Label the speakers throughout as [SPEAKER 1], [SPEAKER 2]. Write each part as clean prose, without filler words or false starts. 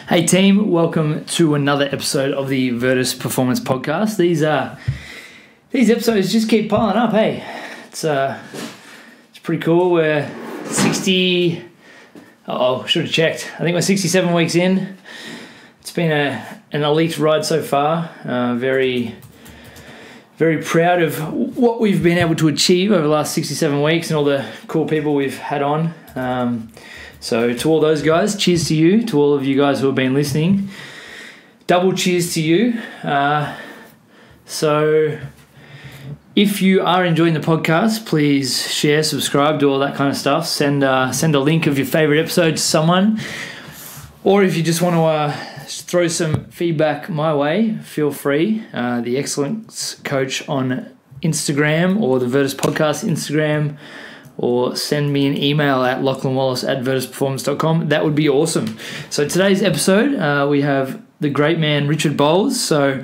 [SPEAKER 1] Hey team, welcome to another episode of the Virtus Performance Podcast. These episodes just keep piling up. Hey, it's pretty cool. We're 60. Should have checked. I think we're 67 weeks in. It's been an elite ride so far. Very, very proud of what we've been able to achieve over the last 67 weeks and all the cool people we've had on. So to all those guys, cheers to you. To all of you guys who have been listening, double cheers to you. So if you are enjoying the podcast, please share, subscribe, do all that kind of stuff. Send a link of your favorite episode to someone. Or if you just want to throw some feedback my way, feel free. The Excellence Coach on Instagram or the Virtus Podcast Instagram, or send me an email at lachlanwallace@virtusperformance.com. That would be awesome. So today's episode, we have the great man Richard Bowles. So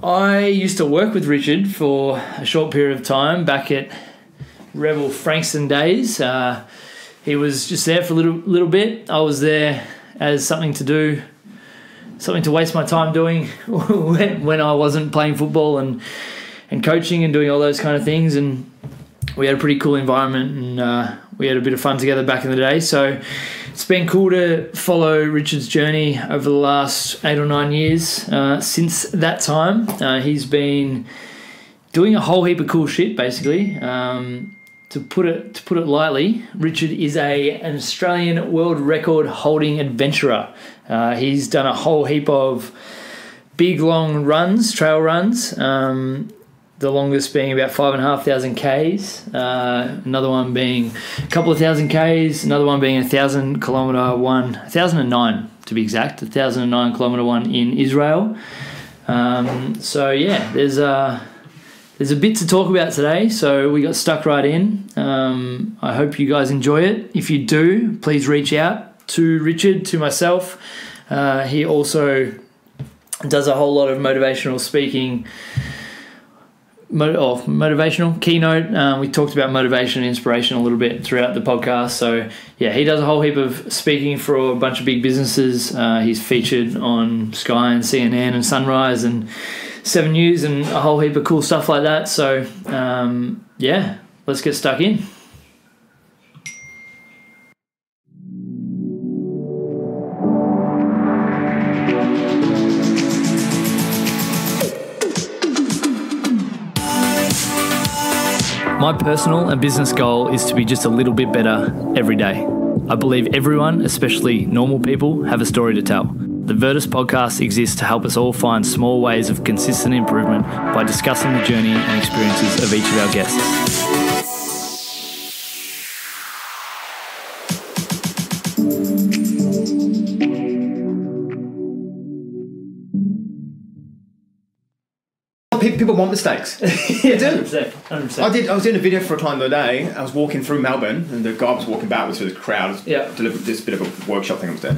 [SPEAKER 1] I used to work with Richard for a short period of time back at Rebel Frankston days. He was just there for a little bit. I was there as something to waste my time doing when I wasn't playing football and coaching and doing all those kind of things. And we had a pretty cool environment and we had a bit of fun together back in the day. So it's been cool to follow Richard's journey over the last 8 or 9 years. Since that time, he's been doing a whole heap of cool shit, basically. To put it lightly, Richard is an Australian world record holding adventurer. He's done a whole heap of big, long runs, trail runs. The longest being about 5,500 Ks, another one being a couple of thousand Ks, another one being 1,000 kilometre one, 1,009 to be exact, 1,009 kilometre one in Israel. So yeah, there's a bit to talk about today, so we got stuck right in. I hope you guys enjoy it. If you do, please reach out to Richard, to myself. He also does a whole lot of motivational speaking, motivational keynote. We talked about motivation and inspiration a little bit throughout the podcast. So yeah, he does a whole heap of speaking for a bunch of big businesses. He's featured on Sky and CNN and Sunrise and 7 News and a whole heap of cool stuff like that. So yeah, let's get stuck in. My personal and business goal is to be just a little bit better every day. I believe everyone, especially normal people, have a story to tell. The Virtus Podcast exists to help us all find small ways of consistent improvement by discussing the journey and experiences of each of our guests.
[SPEAKER 2] People want mistakes.
[SPEAKER 1] Yeah, 100%.
[SPEAKER 2] I was doing a video for a client the other day. I was walking through Melbourne, and the guy was walking backwards through the crowd.
[SPEAKER 1] Yeah.
[SPEAKER 2] Delivered this bit of a workshop thing I was doing,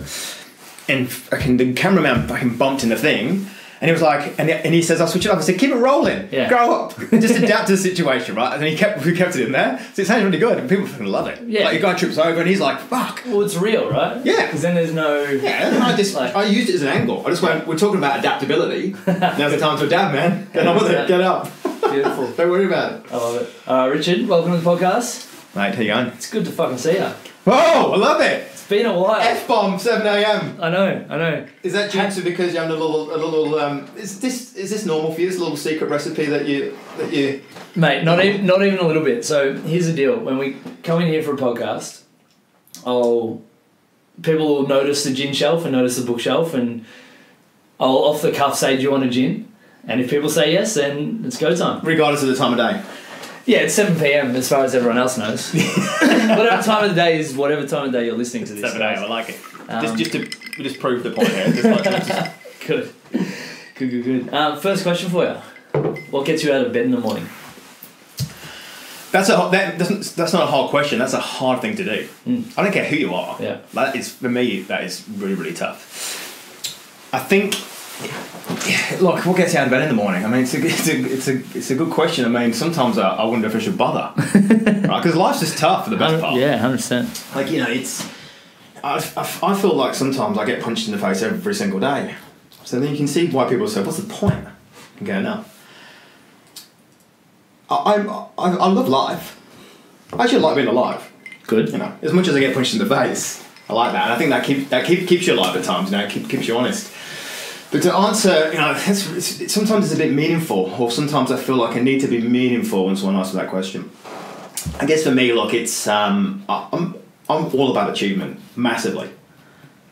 [SPEAKER 2] and the cameraman bumped in the thing, and he was like, and he says, "I'll switch it off." I said, "Keep it rolling.
[SPEAKER 1] Yeah.
[SPEAKER 2] Grow up. Just adapt to the situation, right?" And we kept it in there. So it sounds really good, and people fucking love it.
[SPEAKER 1] Yeah.
[SPEAKER 2] Like the guy trips over, and he's like, "Fuck."
[SPEAKER 1] Well, it's real, right?
[SPEAKER 2] Yeah.
[SPEAKER 1] Because then there's no...
[SPEAKER 2] Yeah, I used it as an angle. I just went, we're talking about adaptability. Now's the time to adapt, man. Get on with it. Get up.
[SPEAKER 1] Beautiful.
[SPEAKER 2] Don't worry about it.
[SPEAKER 1] I love it. Richard, welcome to the podcast.
[SPEAKER 2] Mate, how you going?
[SPEAKER 1] It's good to fucking see you.
[SPEAKER 2] Whoa, I love it.
[SPEAKER 1] It's been a while.
[SPEAKER 2] F-bomb, 7 a.m.
[SPEAKER 1] I know.
[SPEAKER 2] Is that due to because you're having a little is this normal for you? This little secret recipe that you
[SPEAKER 1] Mate, not even a little bit. So here's the deal. When we come in here for a podcast, people will notice the gin shelf and notice the bookshelf, and I'll off the cuff say, "Do you want a gin?" And if people say yes, then it's go time.
[SPEAKER 2] regardless of the time of day.
[SPEAKER 1] Yeah, it's 7 p.m. as far as everyone else knows. Whatever time of the day is, whatever time of day you're listening to this.
[SPEAKER 2] 7 a.m. I like it. Just prove the point here.
[SPEAKER 1] Good. First question for you: what gets you out of bed in the morning?
[SPEAKER 2] That's not a hard question. That's a hard thing to do. I don't care who you are.
[SPEAKER 1] Yeah.
[SPEAKER 2] That is, for me, that is really, really tough. I think Look, what gets you out of bed in the morning? I mean, it's a good question. I mean, sometimes I wonder if I should bother, right? Because life's just tough for the best part.
[SPEAKER 1] Yeah, 100%.
[SPEAKER 2] Like, you know, it's I feel like sometimes I get punched in the face every single day. So then you can see why people say, what's the point? I'm going, no. I love life. I actually like being alive.
[SPEAKER 1] Good.
[SPEAKER 2] You know, as much as I get punched in the face, I like that. And I think that keeps you alive at times, you know, keeps you honest. But to answer, you know, sometimes it's a bit meaningful, or sometimes I feel like I need to be meaningful when someone asks me that question. I guess for me, look, it's I'm all about achievement, massively.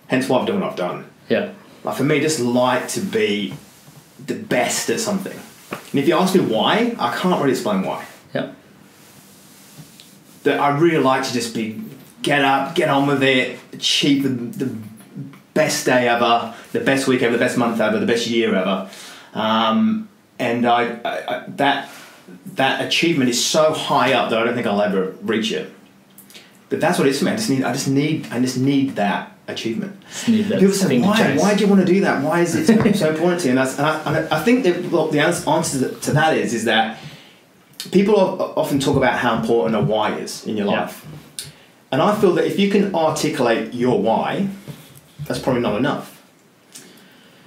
[SPEAKER 2] Hence why I've done what I've done.
[SPEAKER 1] Yeah.
[SPEAKER 2] Like for me, just like to be the best at something. And if you ask me why, I can't really explain why.
[SPEAKER 1] Yeah.
[SPEAKER 2] That I really like to just get up, get on with it, achieve the best day ever, the best week ever, the best month ever, the best year ever. And I that achievement is so high up that I don't think I'll ever reach it. But that's what it is for me. I just need that achievement. People say, why do you want to do that? Why is it so important to you? And I think that the answer to that is that people often talk about how important a why is in your life. And I feel that if you can articulate your why, that's probably not enough.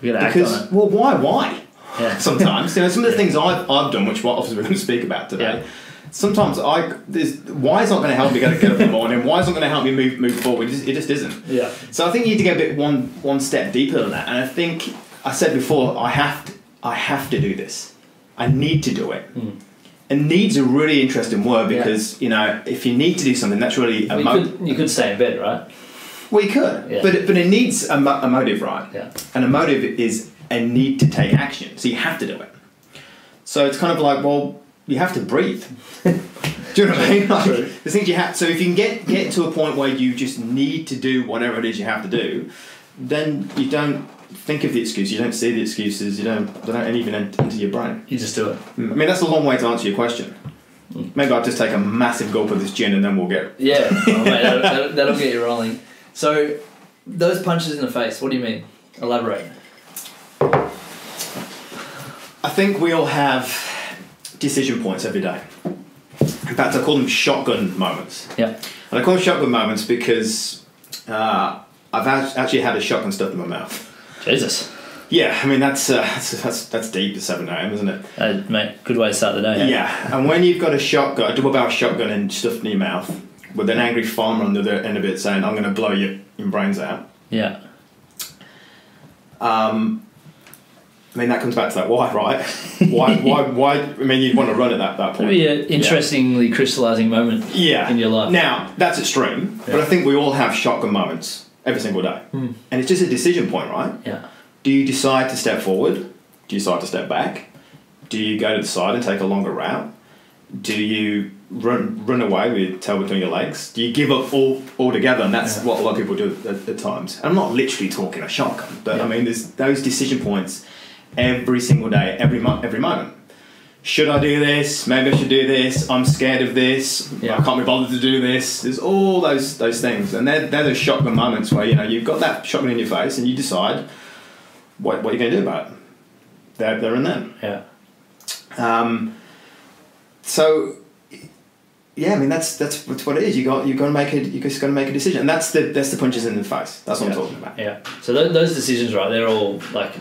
[SPEAKER 2] Because, well, why? Yeah. Sometimes, you know, some of the things I've done, which obviously we're going to speak about today. Yeah. Sometimes why is not going to help me get up in the morning. Why is not going to help me move forward? It just isn't. Yeah. So I think you need to get a bit one step deeper than that. And I think I said before, I have to do this. I need to do it. Mm. And need's a really interesting word because you know, if you need to do something, that's really
[SPEAKER 1] you could stay in bed, right?
[SPEAKER 2] Well, you could, but it needs a motive, right? Yeah. And a motive is a need to take action, so you have to do it. So it's kind of like, well, you have to breathe. Do you know what I mean? Like, the things you have. So if you can get to a point where you just need to do whatever it is you have to do, then you don't think of the excuse. You don't see the excuses. They don't even enter your brain.
[SPEAKER 1] You just do it.
[SPEAKER 2] I mean, that's a long way to answer your question. Maybe I'll just take a massive gulp of this gin and then we'll get.
[SPEAKER 1] Yeah, oh, mate, that'll get you rolling. So, those punches in the face. What do you mean? Elaborate.
[SPEAKER 2] I think we all have decision points every day. In fact, I call them shotgun moments. Yeah. And I call them shotgun moments because I've actually had a shotgun stuck in my mouth.
[SPEAKER 1] Jesus.
[SPEAKER 2] Yeah, I mean that's deep at 7 a.m, isn't it?
[SPEAKER 1] Mate, good way to start the day.
[SPEAKER 2] Yeah, and when you've got a double barrel shotgun and stuffed in your mouth, with an angry farmer on the other end of it saying, "I'm going to blow your brains out." Yeah. I mean, that comes back to that why, right? Why? I mean, you'd want to run at that point.
[SPEAKER 1] It'd be an interestingly crystallising moment in your life.
[SPEAKER 2] Now, that's extreme, but I think we all have shotgun moments every single day. Mm. And it's just a decision point, right? Yeah. Do you decide to step forward? Do you decide to step back? Do you go to the side and take a longer route? Do you run away with your tail between your legs? Do you give up altogether? And that's what a lot of people do at times. And I'm not literally talking a shotgun, but I mean, there's those decision points every single day, every moment. Should I do this? Maybe I should do this. I'm scared of this. I can't be bothered to do this. There's all those things, and they're those shotgun moments where you've got that shotgun in your face, and you decide what you're going to do about it. There and then. Yeah. So, yeah, I mean that's what it is. You just got to make a decision, and that's the punches in the face. That's what I'm talking about. Yeah.
[SPEAKER 1] So those decisions, right? They're all like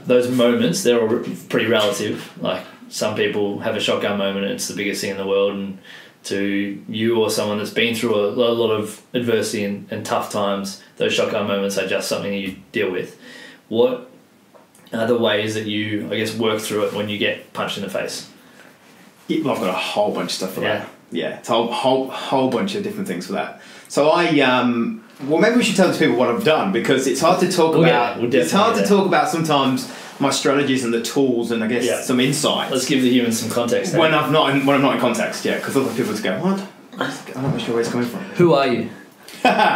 [SPEAKER 1] those moments. They're all pretty relative. Like some people have a shotgun moment, and it's the biggest thing in the world, and to you or someone that's been through a lot of adversity and tough times, those shotgun moments are just something that you deal with. What are the ways that you, I guess, work through it when you get punched in the face?
[SPEAKER 2] I've got a whole bunch of stuff for that. Yeah, it's a whole bunch of different things for that. So well, maybe we should tell people what I've done, because it's hard to talk about. It's hard to talk about sometimes my strategies and the tools and I guess some insights.
[SPEAKER 1] Let's give the humans some context.
[SPEAKER 2] When I'm not in context, because other people just go, what? I'm not sure where it's coming from.
[SPEAKER 1] Who are you?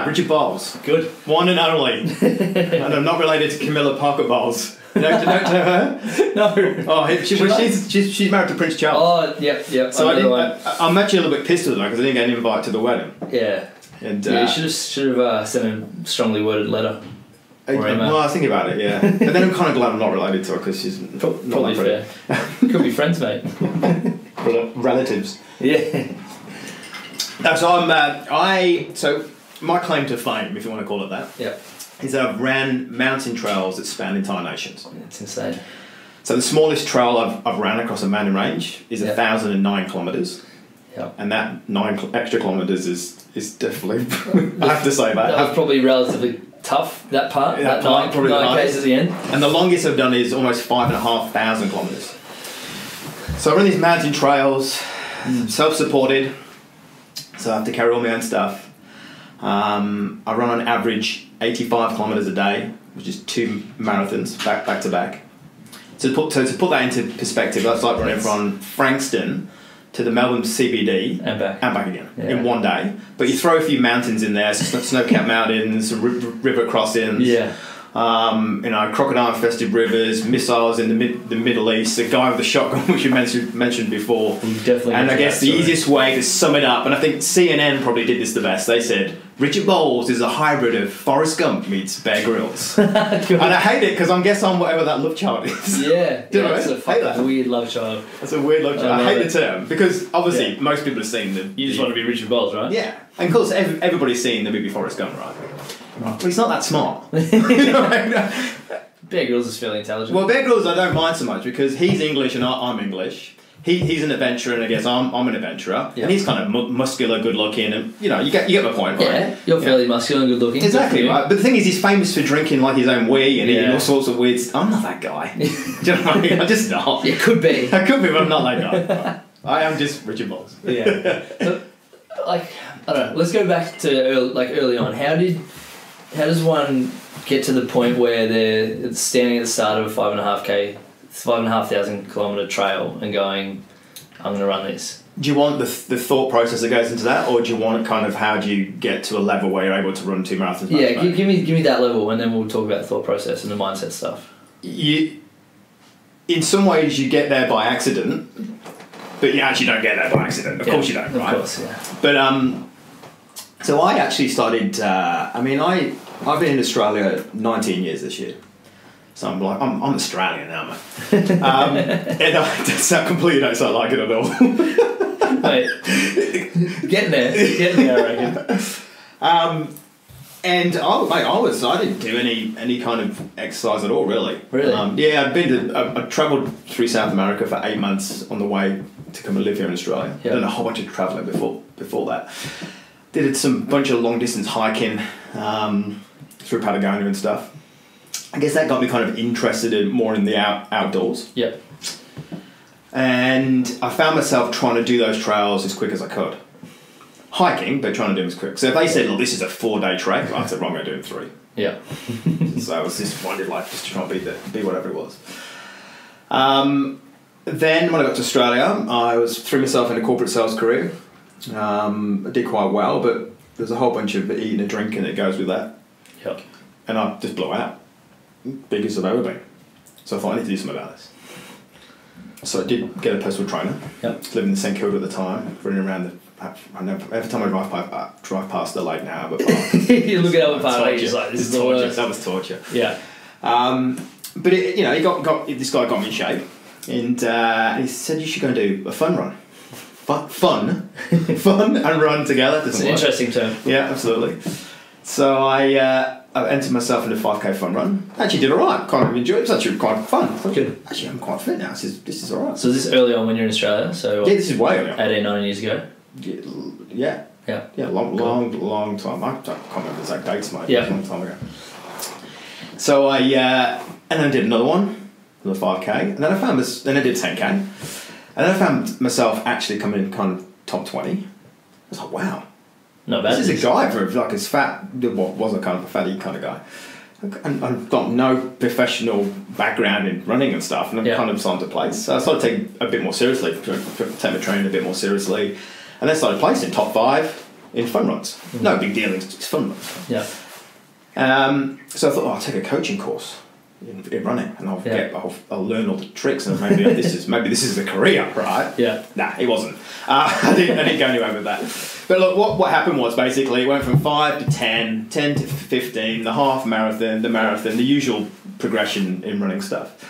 [SPEAKER 2] Richard Bowles.
[SPEAKER 1] Good.
[SPEAKER 2] One and only. And I'm not related to Camilla Parker Bowles. You know her?
[SPEAKER 1] No.
[SPEAKER 2] Oh, she's married to Prince Charles.
[SPEAKER 1] Oh, yep.
[SPEAKER 2] So I'm actually a little bit pissed with her because I didn't get an invite to the wedding.
[SPEAKER 1] Yeah. And you should have sent a strongly worded letter.
[SPEAKER 2] Well, I was thinking about it, yeah. But then I'm kind of glad I'm not related to her because she's
[SPEAKER 1] probably fair. Could be friends, mate.
[SPEAKER 2] Relatives.
[SPEAKER 1] Yeah.
[SPEAKER 2] No, so my claim to fame, if you want to call it that, is that I've ran mountain trails that span entire nations.
[SPEAKER 1] It's insane.
[SPEAKER 2] So the smallest trail I've ran across a mountain range is 1,009 kilometres.
[SPEAKER 1] Yep.
[SPEAKER 2] And that 9 extra kilometres is definitely, I have to say that.
[SPEAKER 1] That was probably relatively tough, that part, that
[SPEAKER 2] part, probably
[SPEAKER 1] 9 Ks at the end.
[SPEAKER 2] And the longest I've done is almost 5,500 kilometres. So I run these mountain trails, self-supported, so I have to carry all my own stuff. I run on average 85 kilometres a day, which is 2 marathons back to back. So to put that into perspective, that's like running from Frankston to the Melbourne CBD
[SPEAKER 1] and
[SPEAKER 2] back again in one day. But you throw a few mountains in there, snow-capped mountains, some river crossings.
[SPEAKER 1] Yeah.
[SPEAKER 2] Crocodile-infested rivers, missiles in the Middle East, the guy with the shotgun, which you mentioned before.
[SPEAKER 1] Definitely.
[SPEAKER 2] And I guess the easiest way to sum it up, and I think CNN probably did this the best, they said, Richard Bowles is a hybrid of Forrest Gump meets Bear Grylls. And I hate it because I guess I'm whatever that love child is.
[SPEAKER 1] Yeah. That's a fucking weird love child.
[SPEAKER 2] That's a weird love child. I hate the term because obviously most people have seen the...
[SPEAKER 1] You just want to be Richard Bowles, right?
[SPEAKER 2] Yeah. And of course everybody's seen the movie Forrest Gump, right? But he's not that smart.
[SPEAKER 1] Bear Grylls is fairly intelligent.
[SPEAKER 2] Well, Bear Grylls I don't mind so much because he's English and I'm English. He's an adventurer and I guess I'm an adventurer. And he's kind of muscular, good looking, and you get my point, right?
[SPEAKER 1] Yeah, you're fairly muscular and good looking.
[SPEAKER 2] Exactly, right. But the thing is, he's famous for drinking like his own wee and eating all sorts of weird stuff. I'm not that guy. Do you know what I mean? I'm just not.
[SPEAKER 1] You could be.
[SPEAKER 2] I could be, but I'm not that guy. I am just Richard Bowles.
[SPEAKER 1] Yeah. So, I don't know. Let's go back to early on. How does one get to the point where they're standing at the start of a 5,500 kilometre trail and going, I'm going to run this?
[SPEAKER 2] Do you want the thought process that goes into that, or do you want kind of how do you get to a level where you're able to run 2 marathons?
[SPEAKER 1] Yeah, give me that level, and then we'll talk about the thought process and the mindset stuff.
[SPEAKER 2] In some ways, you get there by accident, but you actually don't get there by accident. Of course you don't, right?
[SPEAKER 1] Of course, yeah.
[SPEAKER 2] But so I actually started. I've been in Australia 19 years this year. So I'm Australian now, mate. And I completely don't sound like it at all.
[SPEAKER 1] Mate, getting there, I reckon.
[SPEAKER 2] And I didn't do any kind of exercise at all, really.
[SPEAKER 1] Really?
[SPEAKER 2] I travelled through South America for 8 months on the way to come and live here in Australia.
[SPEAKER 1] Yep.
[SPEAKER 2] Done a whole bunch of travelling before that. Did some bunch of long distance hiking through Patagonia and stuff. I guess that got me kind of interested more in the outdoors.
[SPEAKER 1] Yep.
[SPEAKER 2] And I found myself trying to do those trails as quick as I could. Hiking, but trying to do them as quick. So if they said, look, this is a 4-day trek, I said, well, I'm going to do it in 3.
[SPEAKER 1] Yeah.
[SPEAKER 2] So I was just wanted just to try and be whatever it was. Then when I got to Australia, I threw myself in a corporate sales career. I did quite well, but there's a whole bunch of eating and drinking that goes with that.
[SPEAKER 1] Yep.
[SPEAKER 2] And I just blew out. Biggest I've ever been. So I thought I need to do something about this. So I did get a personal trainer.
[SPEAKER 1] Yep.
[SPEAKER 2] Living in St Kilda at the time, running around every time I drive past the lake now, but
[SPEAKER 1] you look at Albert Park, you're just like, this is the worst.
[SPEAKER 2] That was torture.
[SPEAKER 1] Yeah.
[SPEAKER 2] But this guy got me in shape, and he said you should go and do a fun run. Fun and run together.
[SPEAKER 1] It's an interesting term.
[SPEAKER 2] Yeah, absolutely. So I entered myself in a 5k fun run. Actually did alright. Kind of enjoyed it. It was actually quite fun.
[SPEAKER 1] Good.
[SPEAKER 2] Actually, I'm quite fit now. This is alright.
[SPEAKER 1] So is this early on when you're in Australia? So
[SPEAKER 2] yeah, this is way early on.
[SPEAKER 1] 18, 19 years ago?
[SPEAKER 2] Yeah. Long time. I can't remember the exact dates, mate.
[SPEAKER 1] Yeah.
[SPEAKER 2] It was a long time ago. So I and then I did another 5k, and then I found this. Then I did 10k, and then I found myself actually coming in kind of top 20. I was like, wow.
[SPEAKER 1] Not bad.
[SPEAKER 2] This is a guy for like as fat, was a kind of a fatty kind of guy. And I've got no professional background in running and stuff, and I'm kind of starting to place. So I started taking a bit more seriously, take my training a bit more seriously, and then started placing top 5 in fun runs. Mm-hmm. No big deal, it's fun runs.
[SPEAKER 1] Yeah.
[SPEAKER 2] So I thought, I'll take a coaching course in running, and I'll learn all the tricks, and maybe this is a career, right?
[SPEAKER 1] Yeah.
[SPEAKER 2] Nah, it wasn't. I didn't go anywhere with that. But look, what happened was basically it went from 5 to 10, 10 to 15, the half marathon, the marathon, the usual progression in running stuff.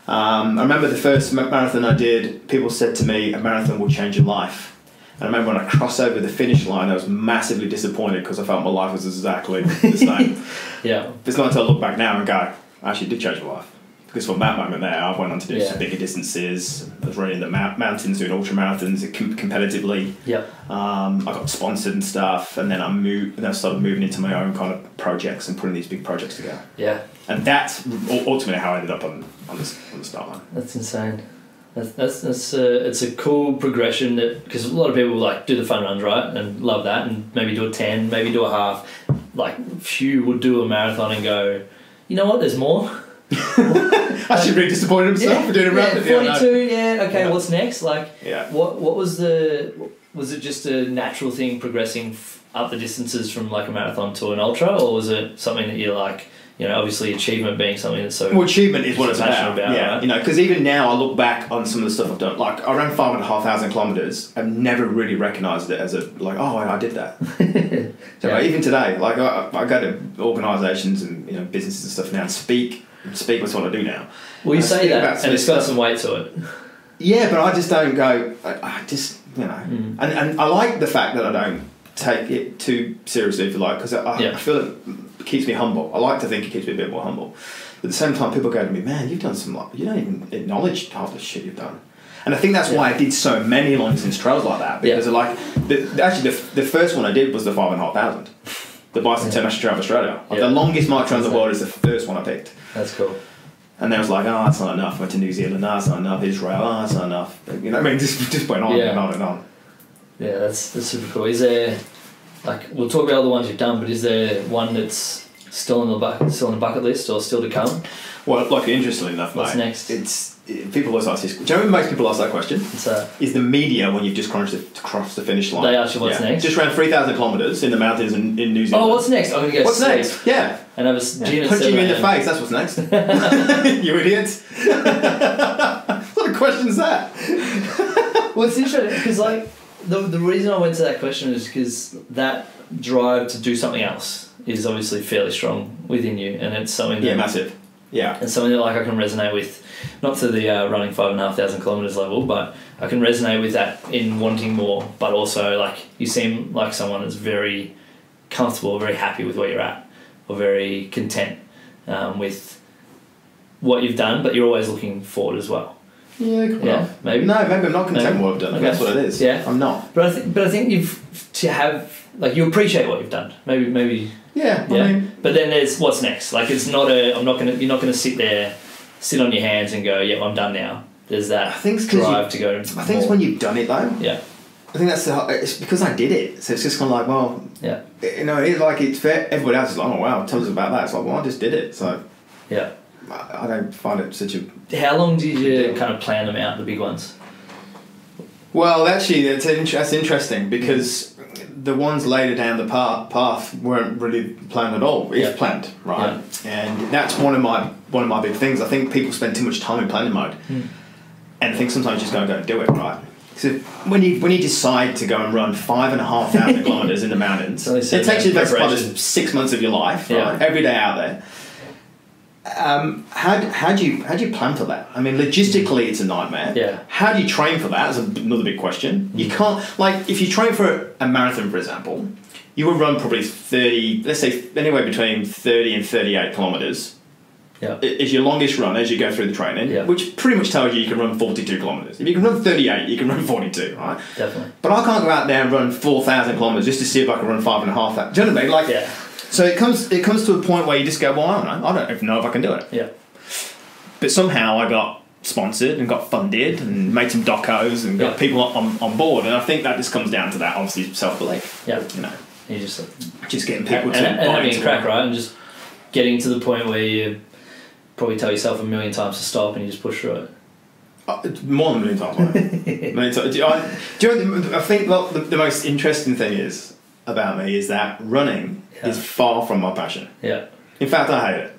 [SPEAKER 2] I remember the first marathon I did, people said to me, a marathon will change your life. I remember when I crossed over the finish line, I was massively disappointed because I felt my life was exactly the same.
[SPEAKER 1] Yeah.
[SPEAKER 2] It's not until I look back now and go, I actually did change my life. Because from that moment there, I went on to do some bigger distances. I was running the mountains, doing ultra marathons competitively.
[SPEAKER 1] Yeah.
[SPEAKER 2] I got sponsored and stuff, and then I started moving into my own kind of projects and putting these big projects together.
[SPEAKER 1] Yeah.
[SPEAKER 2] And that's ultimately how I ended up on the start line.
[SPEAKER 1] That's insane. That's it's a cool progression, that because a lot of people like do the fun runs, right, and love that, and maybe do a 10, maybe do a half. Like few would do a marathon and go, you know what? There's more.
[SPEAKER 2] I should be disappointed in myself for doing a marathon.
[SPEAKER 1] 42. Okay. What's next? Like, what was it just a natural thing progressing up the distances from like a marathon to an ultra, or was it something that you're like, you know, obviously achievement being something that's so...
[SPEAKER 2] Well, achievement is what it's about,
[SPEAKER 1] right?
[SPEAKER 2] You know, because even now I look back on some of the stuff I've done. Like, I ran 5,500 kilometres. I've never really recognised it as I did that. So like, even today, like I go to organisations and, you know, businesses and stuff now and speak. Speak was what I do now.
[SPEAKER 1] Well, you say that, and it's got some weight to it. Yeah,
[SPEAKER 2] but I just don't go... I just, you know... And I like the fact that I don't take it too seriously, if you like, because I feel it keeps me humble. I like to think it keeps me a bit more humble. But at the same time, people go to me, man, you've done some... you don't even acknowledge half the shit you've done. And I think that's why I did so many long-distance trails like that, because the first one I did was the 5,500. The Bicentennial National Trail of Australia. The longest march around the world is the first one I picked.
[SPEAKER 1] That's cool.
[SPEAKER 2] And then I was like, that's not enough. I went to New Zealand, that's not enough. Israel, that's not enough. You know, I mean, just went on and on and on. Yeah,
[SPEAKER 1] that's super cool. Is there, like, we'll talk about all the ones you've done, but is there one that's still on the bucket list or still to come?
[SPEAKER 2] Well, like, interestingly enough,
[SPEAKER 1] what's next?
[SPEAKER 2] People always ask this. Do you know when most people ask that question?
[SPEAKER 1] What's that?
[SPEAKER 2] Is the media when you've just crossed the finish line?
[SPEAKER 1] They ask you what's next?
[SPEAKER 2] Just ran 3,000 kilometres in the mountains in New Zealand.
[SPEAKER 1] Oh, what's next? I'm going to go
[SPEAKER 2] what's next? Yeah.
[SPEAKER 1] And I was
[SPEAKER 2] punching you in the face, that's what's next. You idiots. What a question's that?
[SPEAKER 1] Well, it's interesting because, like, the reason I went to that question is because that drive to do something else is obviously fairly strong within you, and it's something that...
[SPEAKER 2] Yeah, massive. Yeah.
[SPEAKER 1] And something that, like, I can resonate with, not to the running 5,500 kilometres level, but I can resonate with that in wanting more, but also, like, you seem like someone that's very comfortable, very happy with where you're at, or very content with what you've done, but you're always looking forward as well.
[SPEAKER 2] Yeah, cool.
[SPEAKER 1] Yeah, maybe.
[SPEAKER 2] No, maybe I'm not content with what I've done. Okay. That's what it is.
[SPEAKER 1] Yeah,
[SPEAKER 2] I'm not.
[SPEAKER 1] But I think you appreciate what you've done. Maybe.
[SPEAKER 2] Yeah. I mean,
[SPEAKER 1] but then there's what's next. Like, it's not you're not gonna sit on your hands and go, yeah, I'm done now. There's that drive to go.
[SPEAKER 2] I think it's when you've done it though.
[SPEAKER 1] Yeah.
[SPEAKER 2] I think it's because I did it. So it's just kind of like, well,
[SPEAKER 1] yeah.
[SPEAKER 2] You know, it's like it's fair. Everybody else is like, oh wow, tell us about that. It's like, well, I just did it. So
[SPEAKER 1] yeah.
[SPEAKER 2] I don't find it such a...
[SPEAKER 1] How long did you kind of plan them out, the big ones?
[SPEAKER 2] Well, actually, that's interesting because the ones later down the path weren't really planned at all. It's planned, right? Yeah. And that's one of my big things. I think people spend too much time in planning mode, and I think sometimes you just gotta go and do it, right? So when you decide to go and run 5,500 kilometres in the mountains, it takes you the best part of 6 months of your life, right? Every day out there. How do you plan for that? I mean, logistically, it's a nightmare.
[SPEAKER 1] Yeah.
[SPEAKER 2] How do you train for that? That's another big question. You can't, like, if you train for a marathon, for example, you will run probably 30, let's say anywhere between 30 and 38 kilometres.
[SPEAKER 1] Yeah.
[SPEAKER 2] Is your longest run as you go through the training, which pretty much tells you can run 42 kilometres. If you can run 38, you can run 42, right?
[SPEAKER 1] Definitely.
[SPEAKER 2] But I can't go out there and run 4,000 kilometres just to see if I can run 5,500. Do you know what I mean? Like, so it comes to a point where you just go, well, I don't even know if I can do it.
[SPEAKER 1] Yeah.
[SPEAKER 2] But somehow I got sponsored and got funded and made some docos and got people on board, and I think that just comes down to that, obviously, self-belief.
[SPEAKER 1] Yeah.
[SPEAKER 2] You know,
[SPEAKER 1] you just
[SPEAKER 2] getting people to
[SPEAKER 1] and having a crack, right, and just getting to the point where you probably tell yourself 1,000,000 times to stop and you just push through it.
[SPEAKER 2] More than 1,000,000 times. I think the most interesting thing is about me is that running is far from my passion.
[SPEAKER 1] Yeah.
[SPEAKER 2] In fact, I hate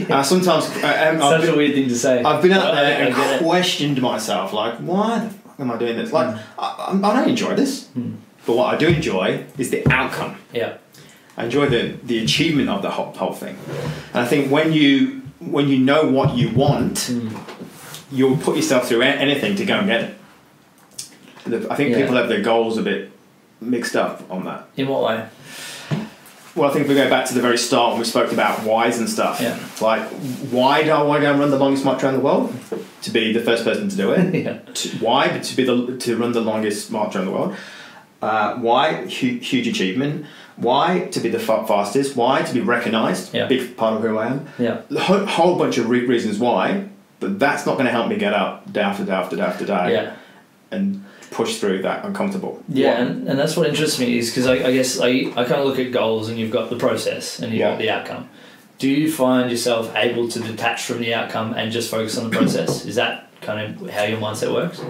[SPEAKER 2] it. Sometimes
[SPEAKER 1] such a weird thing to say.
[SPEAKER 2] I've been out there and questioned myself, like, why the fuck am I doing this? Like, I don't enjoy this, but what I do enjoy is the outcome.
[SPEAKER 1] Yeah.
[SPEAKER 2] I enjoy the achievement of the whole thing, and I think when you know what you want, you'll put yourself through anything to go and get it. I think people have their goals a bit mixed up on that.
[SPEAKER 1] In what way?
[SPEAKER 2] Well, I think if we go back to the very start when we spoke about whys and stuff.
[SPEAKER 1] Yeah.
[SPEAKER 2] Like, why do I want to go and run the longest march around the world? To be the first person to do it.
[SPEAKER 1] Yeah.
[SPEAKER 2] Why? To run the longest march around the world. Why? Huge achievement. Why? To be the fastest. Why? To be recognised.
[SPEAKER 1] Yeah.
[SPEAKER 2] Big part of who I am.
[SPEAKER 1] Yeah.
[SPEAKER 2] A whole bunch of reasons why, but that's not going to help me get up day after day after day after day.
[SPEAKER 1] Yeah.
[SPEAKER 2] And push through that uncomfortable.
[SPEAKER 1] Yeah, and that's what interests me is because I guess I kind of look at goals and you've got the process and you've got the outcome. Do you find yourself able to detach from the outcome and just focus on the process? Is that kind of how your mindset works?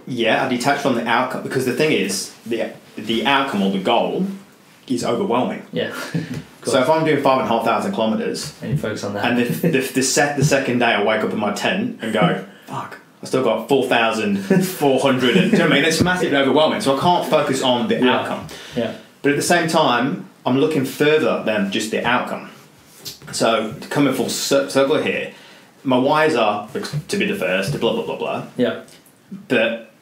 [SPEAKER 2] Yeah, I detach from the outcome because the thing is the outcome or the goal is overwhelming.
[SPEAKER 1] Yeah.
[SPEAKER 2] So if I'm doing 5,500 kilometres
[SPEAKER 1] and you focus on that,
[SPEAKER 2] and the second day I wake up in my tent and go, fuck, I still got 4,400 and, do you know what I mean? It's massively overwhelming, so I can't focus on the outcome.
[SPEAKER 1] Yeah.
[SPEAKER 2] But at the same time, I'm looking further than just the outcome. So coming full circle here, my whys are to be the first, blah, blah, blah, blah.
[SPEAKER 1] Yeah.
[SPEAKER 2] But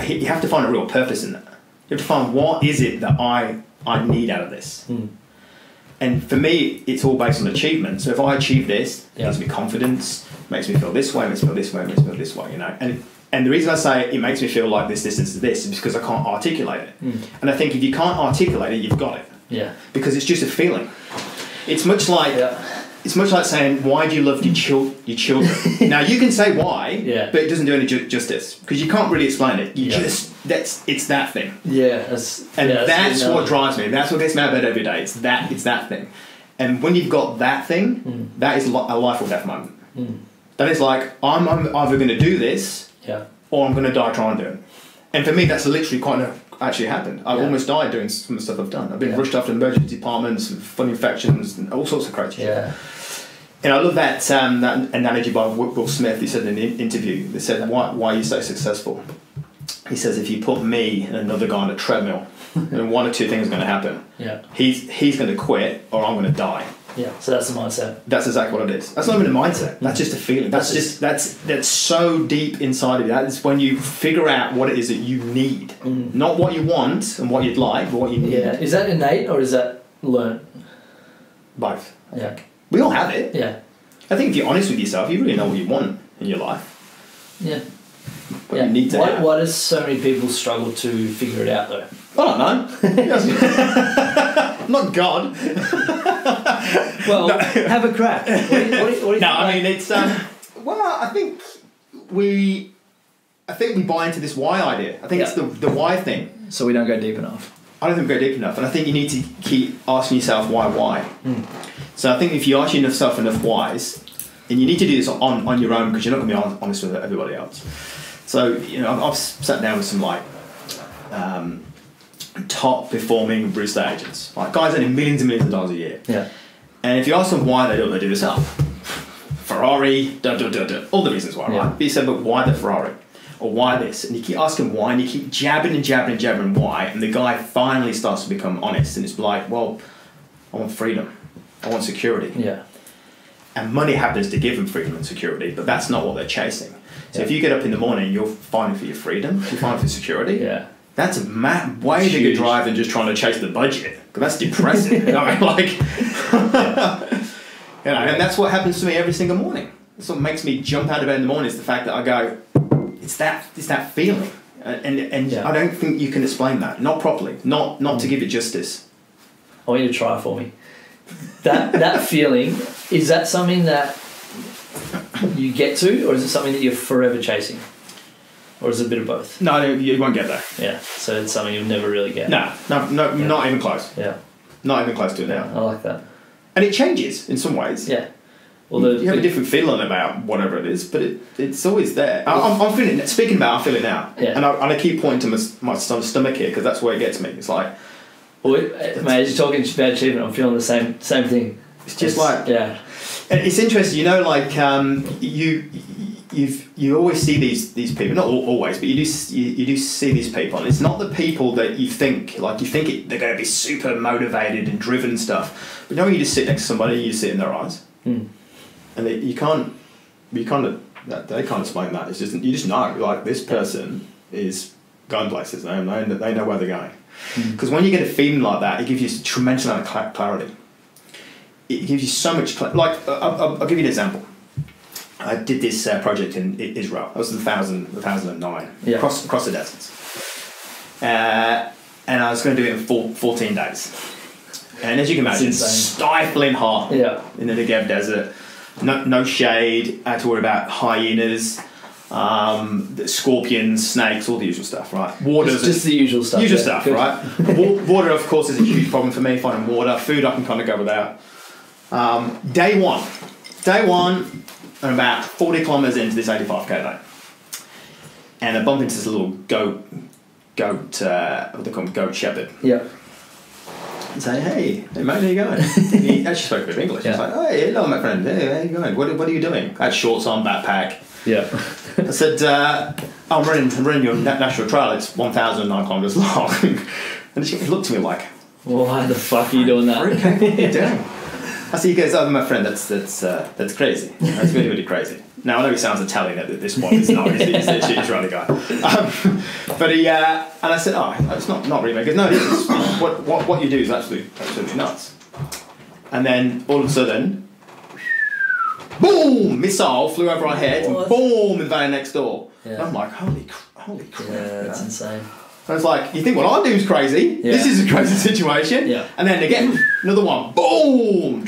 [SPEAKER 2] you have to find a real purpose in that. You have to find what is it that I need out of this.
[SPEAKER 1] Mm.
[SPEAKER 2] And for me, it's all based on achievement. So if I achieve this, it gives me confidence, makes me feel this way, makes me feel this way, makes me feel this way, you know. And the reason I say it makes me feel like this is because I can't articulate it. Mm. And I think if you can't articulate it, you've got it.
[SPEAKER 1] Yeah.
[SPEAKER 2] Because it's just a feeling. It's much like saying, why do you love your children? Now you can say why, but it doesn't do any justice because you can't really explain it. It's that thing.
[SPEAKER 1] Yeah,
[SPEAKER 2] that's what drives me. That's what gets me out of bed every day. It's that thing. And when you've got that thing, that is a life or death moment. Mm. That is like I'm either going to do this, or I'm going to die trying to do it. And for me, that's literally actually happened. I've almost died doing some of the stuff I've done. I've been rushed off to emergency departments, fun infections, and all sorts of crazy shit. Yeah. And I love that analogy by Will Smith. He said in the interview, they said, why are you so successful? He says, if you put me and another guy on a treadmill, then one or two things are going to happen. Yeah. He's going to quit or I'm going to die.
[SPEAKER 1] Yeah, so that's the mindset.
[SPEAKER 2] That's exactly what it is. That's not even a mindset. That's just a feeling. That's so deep inside of you. That's when you figure out what it is that you need. Mm. Not what you want and what you'd like, but what you need.
[SPEAKER 1] Yeah. Is that innate or is that learned?
[SPEAKER 2] Both.
[SPEAKER 1] Yeah.
[SPEAKER 2] We all have it.
[SPEAKER 1] Yeah.
[SPEAKER 2] I think if you're honest with yourself, you really know what you want in your life.
[SPEAKER 1] Yeah.
[SPEAKER 2] What you need to have.
[SPEAKER 1] Why does so many people struggle to figure it out though?
[SPEAKER 2] I don't know. Not God.
[SPEAKER 1] Well, have a crack. What do you think?
[SPEAKER 2] I mean, it's well, I think we buy into this why idea. I think it's the why thing.
[SPEAKER 1] So we don't go deep enough.
[SPEAKER 2] I don't think we go deep enough, and I think you need to keep asking yourself why. Mm. So I think if you ask yourself enough whys, and you need to do this on your own because you're not going to be honest with everybody else. So I've sat down with some top performing real estate agents, like guys earning millions and millions of dollars a year. Yeah. And if you ask them why they do this up, Ferrari, all the reasons why, right? But you said, but why the Ferrari? Or why this? And you keep asking why, and you keep jabbing why, and the guy finally starts to become honest, and it's like, well, I want freedom. I want security. Yeah. And money happens to give them freedom and security, but that's not what they're chasing. So if you get up in the morning, you're fighting for your freedom, you're fighting for security. Yeah. That's a way bigger drive than just trying to chase the budget, because that's depressing. And that's what happens to me every single morning. That's what makes me jump out of bed in the morning is the fact that I go, it's that feeling, and I don't think you can explain that, not properly, not to give it justice.
[SPEAKER 1] I want you to try for me. That feeling, is that something that you get to, or is it something that you're forever chasing? Or is it a bit of both?
[SPEAKER 2] No, you won't get there.
[SPEAKER 1] Yeah, so it's something you'll never really get.
[SPEAKER 2] No, not even close.
[SPEAKER 1] Yeah.
[SPEAKER 2] Not even close to it now.
[SPEAKER 1] I like that.
[SPEAKER 2] And it changes in some ways.
[SPEAKER 1] Yeah.
[SPEAKER 2] Well, you have a different feeling about whatever it is, but it's always there. I'm feeling it. Speaking about, I feel it now. Yeah. And I keep pointing to my stomach here because that's where it gets me. It's like...
[SPEAKER 1] Well, mate, as you're talking about achievement, I'm feeling the same thing.
[SPEAKER 2] It's just yeah. And it's interesting, you always see these people, not always, but you do see these people, and it's not the people that you think they're going to be super motivated and driven and stuff. But when you just sit next to somebody, you sit in their eyes, and they can't explain that. It's just you just know, like, this person is going places. They know where they're going. Because when you get a feeling like that, it gives you a tremendous amount of clarity. It gives you so much I'll give you an example. I did this project in Israel. That was 2009, across the deserts. And I was going to do it in 14 days. And as you can imagine, stifling hot in the Negev desert. No shade. I had to worry about hyenas, scorpions, snakes, all the usual stuff, right? Water,
[SPEAKER 3] just the usual stuff.
[SPEAKER 2] Usual stuff, right? Water, of course, is a huge problem for me. Finding water, food, I can kind of go without. Day one, and about 40 kilometers into this 85k day, and I bump into this little goat. What they call him, goat shepherd.
[SPEAKER 3] Yeah.
[SPEAKER 2] And say, hey mate, how you going? He actually spoke a bit of English. He's like, hey, hello my friend, hey, how you going? What are you doing? I had shorts on, backpack.
[SPEAKER 3] Yeah.
[SPEAKER 2] I said, I'm running your national trail. It's 1,009 kilometers long. And he looked at me like,
[SPEAKER 3] why the fuck are you doing that?
[SPEAKER 2] What are you doing? I said, you guys, my friend, that's crazy. That's really, really crazy. Now, I know he sounds Italian at this point. He's not. He's an Israeli guy. But he, and I said, it's not really, because no, what you do is absolutely nuts. And then, all of a sudden, boom, missile flew over our head, and boom, in the valley next door. Yeah. And I'm like, holy crap.
[SPEAKER 3] Yeah, that's insane.
[SPEAKER 2] And it's like, you think what I do is crazy. Yeah. This is a crazy situation.
[SPEAKER 3] Yeah.
[SPEAKER 2] And then again, another one. Boom!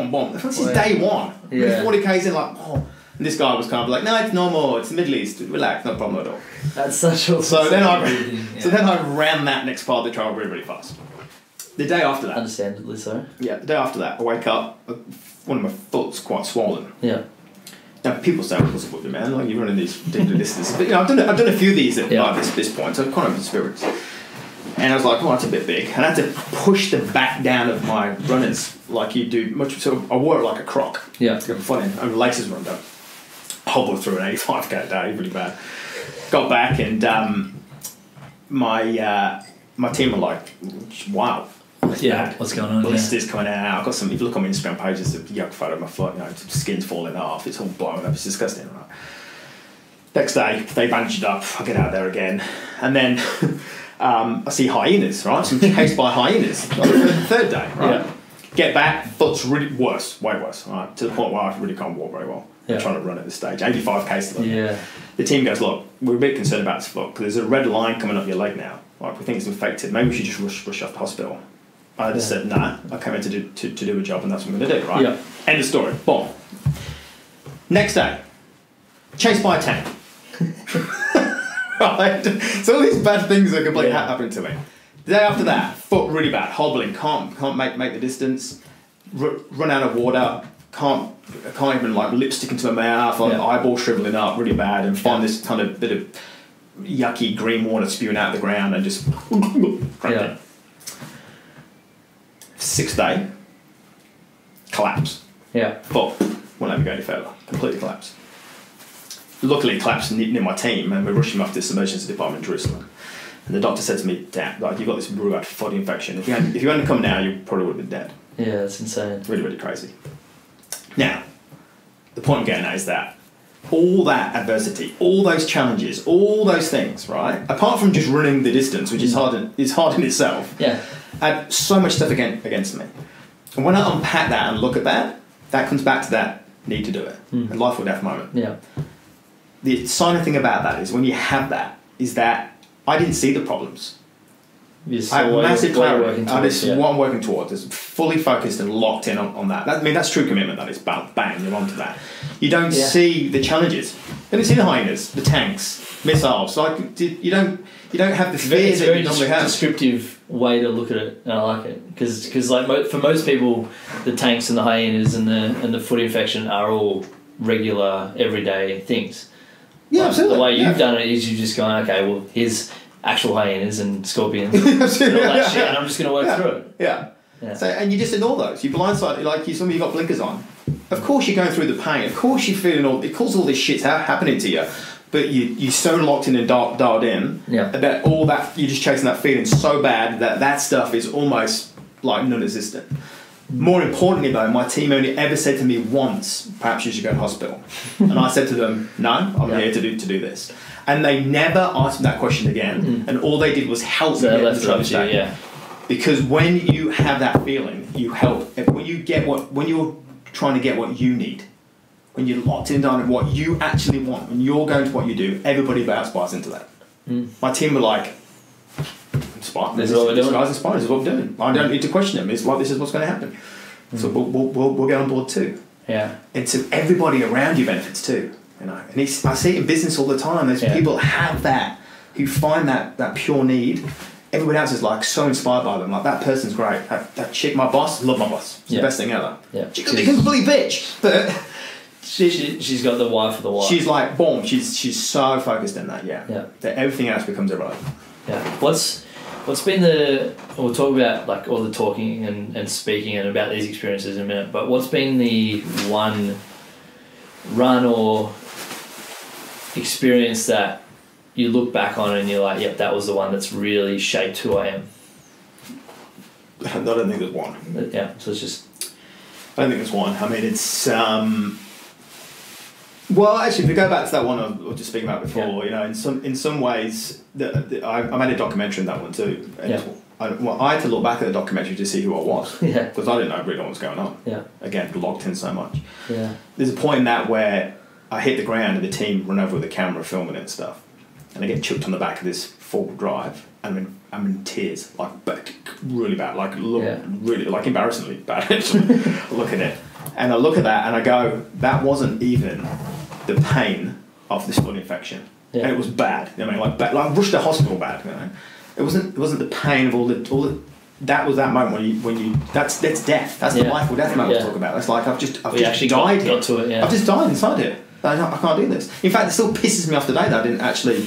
[SPEAKER 2] Boom. This is day one.
[SPEAKER 3] Yeah.
[SPEAKER 2] 40 Ks in, like, oh. And this guy was kind of like, no, it's normal. It's the Middle East. Relax, no problem at all.
[SPEAKER 3] That's such a...
[SPEAKER 2] So then I ran that next part of the trail really, really fast. The day after that...
[SPEAKER 3] Understandably so.
[SPEAKER 2] Yeah, the day after that, I wake up, one of my foot's quite swollen.
[SPEAKER 3] Yeah.
[SPEAKER 2] Now, people say, what's up with you, man? Like, you're running these distances. But, I've done a few of these at this point, so I'm kind of experienced. And I was like, that's a bit big. And I had to push the back down of my runners like you do. So I wore it like a croc.
[SPEAKER 3] Yeah.
[SPEAKER 2] To get my foot in. And the laces were undone. Hobbled through an 85k day, really bad. Got back and my team were like, wow.
[SPEAKER 3] Yeah, what's going on?
[SPEAKER 2] Blisters coming out. I've got some, if you look on my Instagram page, there's a yuck photo of my foot, skin's falling off, it's all blown up, it's disgusting, right? Next day, they bandage it up, I get out there again, and then I see hyenas, right? So I'm chased by hyenas on the third day, right? Yeah. Get back, foot's really worse, way worse, right? To the point where I really can't walk very well. I'm trying to run at this stage, 85 k's.
[SPEAKER 3] Yeah.
[SPEAKER 2] The team goes, look, we're a bit concerned about this foot, because there's a red line coming up your leg now. Like, we think it's infected, maybe we should just rush off to hospital. I just said, nah, I came in to do a job and that's what I'm going to do, right?
[SPEAKER 3] Yeah.
[SPEAKER 2] End of story. Boom. Next day, chased by a tank. Right? So all these bad things are completely happening to me. The day after that, foot really bad, hobbling, can't make the distance, run out of water, can't even like lipstick into my mouth, eyeball shriveling up really bad, and find this kind of bit of yucky green water spewing out of the ground and just cramping. Sixth day, collapse.
[SPEAKER 3] Yeah.
[SPEAKER 2] Foot won't let me go any further. Completely collapse. Luckily, it collapsed near my team, and we're rushing off to this emergency department in Jerusalem. And the doctor said to me, "Dad, like you've got this really bad foot infection. If you hadn't come now, you probably would have been dead."
[SPEAKER 3] Yeah, that's insane.
[SPEAKER 2] Really, really crazy. Now, the point I'm getting at is that all that adversity, all those challenges, all those things, right? Apart from just running the distance, which is hard in itself.
[SPEAKER 3] Yeah.
[SPEAKER 2] Had so much stuff against me. And when I unpack that and look at that, that comes back to that need to do it. A life or death moment.
[SPEAKER 3] Yeah.
[SPEAKER 2] The exciting thing about that is when you have that, is that I didn't see the problems. I have massive clarity. This is what I'm working towards. It's fully focused and locked in on that. That's true commitment. That is bang, you're onto that. You don't see the challenges. You don't see the hyenas, the tanks, missiles. Like you don't have the fear
[SPEAKER 3] it's
[SPEAKER 2] that
[SPEAKER 3] very
[SPEAKER 2] you normally have.
[SPEAKER 3] Descriptive way to look at it, and I like it because like for most people, the tanks and the hyenas and the foot infection are all regular everyday things.
[SPEAKER 2] Yeah, absolutely.
[SPEAKER 3] The way you've done it is you've just gone, okay, well here's actual hyenas and scorpions and all that shit, and I'm just going to work through it.
[SPEAKER 2] Yeah. So, and you just ignore those. You blindside, like some of you got blinkers on. Of course you're going through the pain. Of course you're feeling all this shit's happening to you. But you're so locked in and dialed in that all that, you're just chasing that feeling so bad that stuff is almost like non-existent. More importantly, though, my team only ever said to me once, perhaps you should go to hospital. And I said to them, no, I'm here to do this. And they never asked me that question again. And all they did was help me get the trouble state.
[SPEAKER 3] Yeah.
[SPEAKER 2] Because when you have that feeling, you help. When you're trying to get what you need, when you're locked in on what you actually want, when you're going to what you do, everybody else buys into that. My team were like, inspired.
[SPEAKER 3] This is what we're doing.
[SPEAKER 2] This guy's inspired. This is what we're doing. I don't need to question him. It's like, this is what's going to happen. So we'll get on board too.
[SPEAKER 3] Yeah.
[SPEAKER 2] And so everybody around you benefits too. And I see it in business all the time. There's people that have that, who find that pure need. Everybody else is like so inspired by them. Like, that person's great. That chick, my boss, love my boss. It's the best thing ever.
[SPEAKER 3] Yeah.
[SPEAKER 2] She could be a complete bitch, but
[SPEAKER 3] she's got the why for the why.
[SPEAKER 2] She's like, boom. She's so focused in that. Yeah. That everything else becomes irrelevant.
[SPEAKER 3] Yeah. What's been we'll talk about like all the talking and speaking and about these experiences in a minute, but what's been the one run or experience that you look back on and you're like, yep, that was the one that's really shaped who I am?
[SPEAKER 2] I don't think there's one.
[SPEAKER 3] Yeah, so it's just...
[SPEAKER 2] I don't think there's one. I mean, it's... well, actually, if we go back to that one I was just speaking about before, in some ways, I made a documentary in that one too. And I had to look back at the documentary to see who I was. Yeah. Because I didn't really know what was going on. Yeah. Again, locked in so much. Yeah. There's a point in that where I hit the ground and the team run over with the camera filming it and stuff. And I get chucked on the back of this four-wheel drive, and I'm in tears, like really bad, really like embarrassingly bad. Look at it, and I look at that, and I go, that wasn't even the pain of this foot infection, and it was bad. I mean, like rushed to hospital bad. It wasn't the pain of all the. That was that moment when you that's death. That's the life or death moment we talk about. It's like I've just died.
[SPEAKER 3] Got to it. Yeah.
[SPEAKER 2] I've just died inside it. I can't do this. In fact, it still pisses me off today that I didn't actually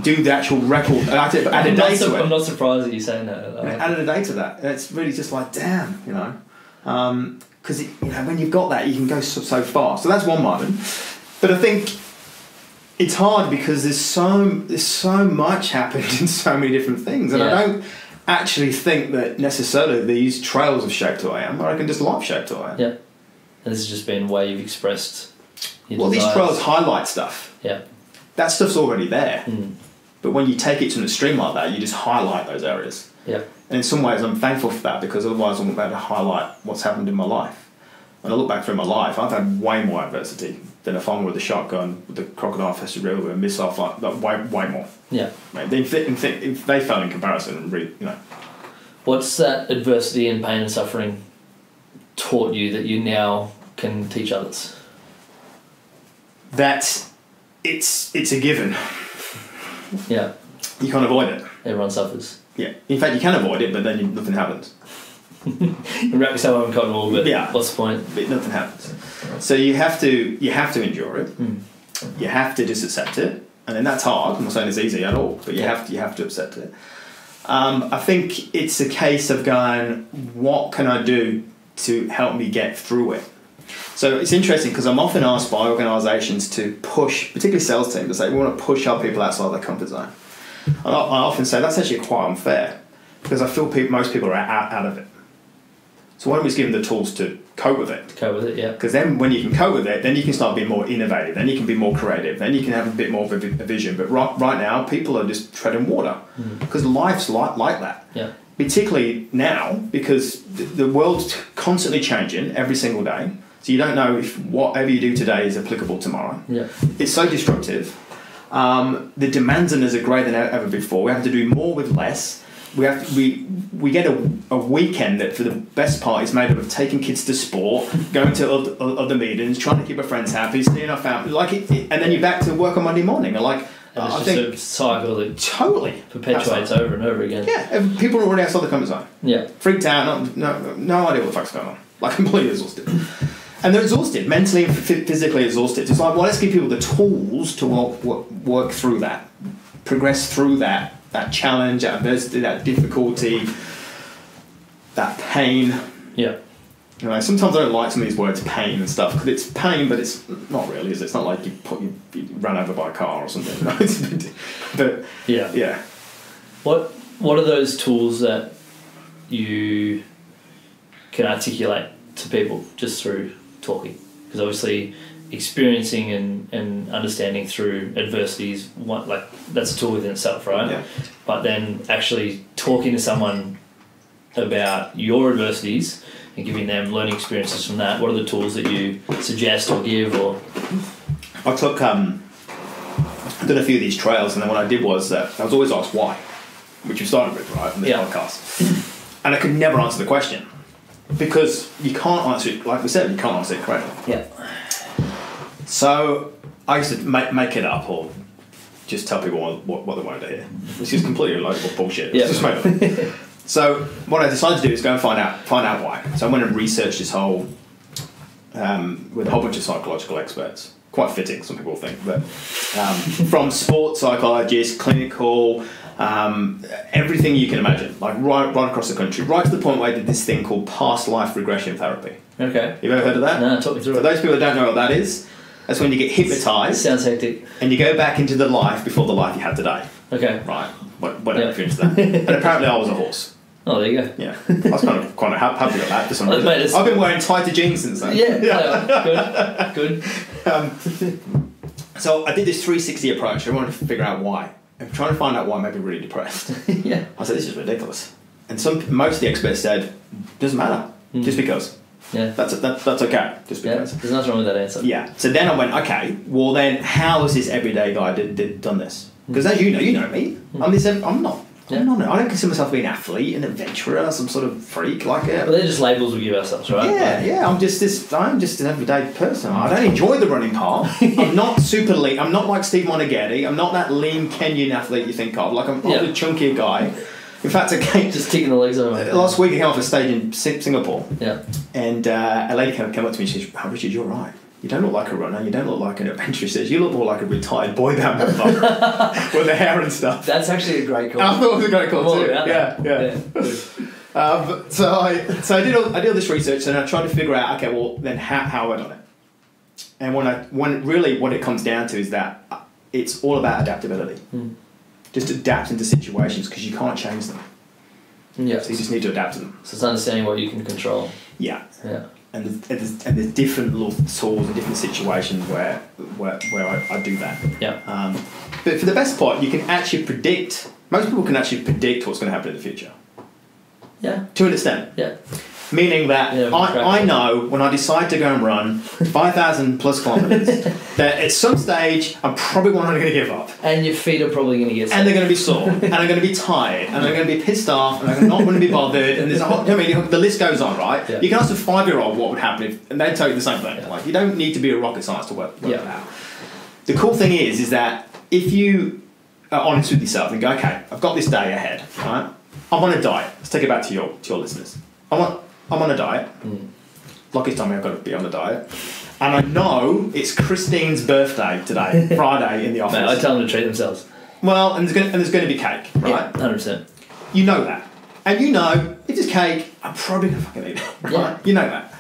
[SPEAKER 2] do the actual record. I added a day to it.
[SPEAKER 3] I'm not surprised that you're saying that.
[SPEAKER 2] I added a day to that. And it's really just like, damn, because when you've got that, you can go so far. So that's one moment. But I think it's hard because there's so much happened in so many different things, and I don't actually think that necessarily these trails have shaped who I am. I reckon just life shaped who I am.
[SPEAKER 3] Yeah, and this has just been a way you've expressed.
[SPEAKER 2] Well, these trails highlight stuff.
[SPEAKER 3] Yeah.
[SPEAKER 2] That stuff's already there. But when you take it to an extreme like that, you just highlight those areas. Yeah. And in some ways, I'm thankful for that, because otherwise I wouldn't be able to highlight what's happened in my life. When I look back through my life, I've had way more adversity than if I'm with a shotgun, with the crocodile infested river, with a missile fight, way more. Yeah. If they fell in comparison, really,
[SPEAKER 3] What's that adversity and pain and suffering taught you that you now can teach others?
[SPEAKER 2] That it's a given.
[SPEAKER 3] Yeah.
[SPEAKER 2] You can't avoid it.
[SPEAKER 3] Everyone suffers.
[SPEAKER 2] Yeah. In fact, you can avoid it, but then nothing happens.
[SPEAKER 3] You wrap yourself uncomfortable, but what's the point?
[SPEAKER 2] But nothing happens. So you have to endure it. You have to just accept it, and then that's hard. I'm not saying it's easy at all, but you have to accept it. I think it's a case of going, what can I do to help me get through it? So it's interesting because I'm often asked by organisations to push, particularly sales teams, to say we want to push our people outside their comfort zone. And I often say that's actually quite unfair, because I feel most people are out of it. So why don't we just give them the tools to cope with it?
[SPEAKER 3] Cope with it, yeah.
[SPEAKER 2] Because then when you can cope with it, then you can start being more innovative, then you can be more creative, then you can have a bit more of a vision. But right now, people are just treading water, because life's like that. Yeah. Particularly now, because the world's constantly changing every single day. So you don't know if whatever you do today is applicable tomorrow. Yeah. It's so disruptive. The demands on us are greater than ever before. We have to do more with less. We get a weekend that for the best part is made up of taking kids to sport, going to other meetings, trying to keep our friends happy, seeing our family, and then you're back to work on Monday morning.
[SPEAKER 3] And it's just a cycle that
[SPEAKER 2] totally
[SPEAKER 3] perpetuates over and over again.
[SPEAKER 2] Yeah, and people are already outside the comfort zone.
[SPEAKER 3] Yeah,
[SPEAKER 2] freaked out, no idea what the fuck's going on, completely exhausted. And they're exhausted, mentally and physically exhausted. It's like, well, let's give people the tools to work through that, progress through that challenge, that adversity, that difficulty, that pain. Yeah. Sometimes I don't like some of these words, pain and stuff, because it's pain, but it's not really, is it? It's not like you run over by a car or something. But yeah. What
[SPEAKER 3] are those tools that you can articulate to people just through talking? Because obviously experiencing and understanding through adversity is one, like, that's a tool within itself, right?
[SPEAKER 2] Yeah.
[SPEAKER 3] But then actually talking to someone about your adversities and giving them learning experiences from that, what are the tools that you suggest or give? Or
[SPEAKER 2] I took I've done a few of these trails, and then what I did was that I was always asked why, which we started with, right, on this podcast. And I could never answer the question because you can't answer it, like we said, you can't answer it correctly.
[SPEAKER 3] Yeah.
[SPEAKER 2] So I used to make it up or just tell people what they wanted to hear, which is completely local bullshit.
[SPEAKER 3] Yeah.
[SPEAKER 2] Just make it up. So what I decided to do is go and find out why. So I went and researched this whole with a whole bunch of psychological experts. Quite fitting, some people think, but from sports psychologists, clinical, everything you can imagine, like right across the country, right to the point where I did this thing called past life regression therapy.
[SPEAKER 3] Okay.
[SPEAKER 2] You've ever heard of that?
[SPEAKER 3] No, talk me through
[SPEAKER 2] For
[SPEAKER 3] it.
[SPEAKER 2] those people that don't know what that is, that's when you get hypnotised.
[SPEAKER 3] Sounds hectic.
[SPEAKER 2] And you go back into the life before the life you had today.
[SPEAKER 3] Okay.
[SPEAKER 2] Right. Whatever, if you're into that. And apparently I was a horse.
[SPEAKER 3] Oh, there you go.
[SPEAKER 2] Yeah. I was kind of happy with that for some reason.
[SPEAKER 3] Mate,
[SPEAKER 2] I've been wearing tighter jeans since then.
[SPEAKER 3] Yeah. Good.
[SPEAKER 2] So I did this 360 approach. I wanted to figure out why. I'm trying to find out why I made me really depressed.
[SPEAKER 3] Yeah.
[SPEAKER 2] I said, this is ridiculous. And most of the experts said, doesn't matter. Just because.
[SPEAKER 3] Yeah.
[SPEAKER 2] That's okay. Just
[SPEAKER 3] Yeah.
[SPEAKER 2] because.
[SPEAKER 3] There's nothing wrong with that answer.
[SPEAKER 2] Yeah. So then I went, okay, well then how has this everyday guy done this? Because as you know me. I'm not.
[SPEAKER 3] Yeah.
[SPEAKER 2] I don't consider myself being an athlete, an adventurer, some sort of freak like it.
[SPEAKER 3] Well, they're just labels we give ourselves, right?
[SPEAKER 2] Yeah. I'm just an everyday person. I don't enjoy the running part. I'm not super lean. I'm not like Steve Monaghetti. I'm not that lean Kenyan athlete you think of. Like I'm a chunkier guy. In fact, I came
[SPEAKER 3] just kicking the legs over.
[SPEAKER 2] last week I came off a stage in Singapore.
[SPEAKER 3] Yeah.
[SPEAKER 2] And a lady came up to me and she said, "Oh, Richard, you're right. You don't look like a runner. You don't look like an adventurous. You look more like a retired boy band member with the hair and stuff."
[SPEAKER 3] That's actually a great call.
[SPEAKER 2] I thought it was a great call too.
[SPEAKER 3] Yeah.
[SPEAKER 2] So I did all this research and I tried to figure out, okay, well then how have I done it? And what it comes down to is that it's all about adaptability. Just adapting to situations because you can't change them.
[SPEAKER 3] Yeah.
[SPEAKER 2] So you just need to adapt to them.
[SPEAKER 3] So it's understanding what you can control.
[SPEAKER 2] Yeah.
[SPEAKER 3] Yeah.
[SPEAKER 2] And there's different little tools and different situations where I do that.
[SPEAKER 3] Yeah.
[SPEAKER 2] But for the best part, you can actually predict. Most people can actually predict what's going to happen in the future.
[SPEAKER 3] Yeah.
[SPEAKER 2] To an extent.
[SPEAKER 3] Yeah.
[SPEAKER 2] Meaning that I know when I decide to go and run 5,000 plus kilometres that at some stage I'm probably not going to give up.
[SPEAKER 3] And your feet are probably going to get sick.
[SPEAKER 2] And they're going to be sore. And I'm going to be tired. And I'm going to be pissed off. And I'm not going to be bothered. And there's the list goes on, right?
[SPEAKER 3] Yeah.
[SPEAKER 2] You can ask a 5-year-old what would happen and they'd tell you the same thing. Yeah. Like, you don't need to be a rocket scientist to work it out. The cool thing is that if you are honest with yourself and go, okay, I've got this day ahead, right? I'm on a diet. Let's take it back to your listeners. I'm on a diet. Lucky time I've got to be on a diet. And I know it's Christine's birthday today, Friday in the office.
[SPEAKER 3] Mate, I tell them to treat themselves.
[SPEAKER 2] Well, and there's going to be cake, right?
[SPEAKER 3] Yeah, 100%.
[SPEAKER 2] You know that. And you know, if there's cake, I'm probably going to fucking eat it. Right?
[SPEAKER 3] Yeah.
[SPEAKER 2] You know that.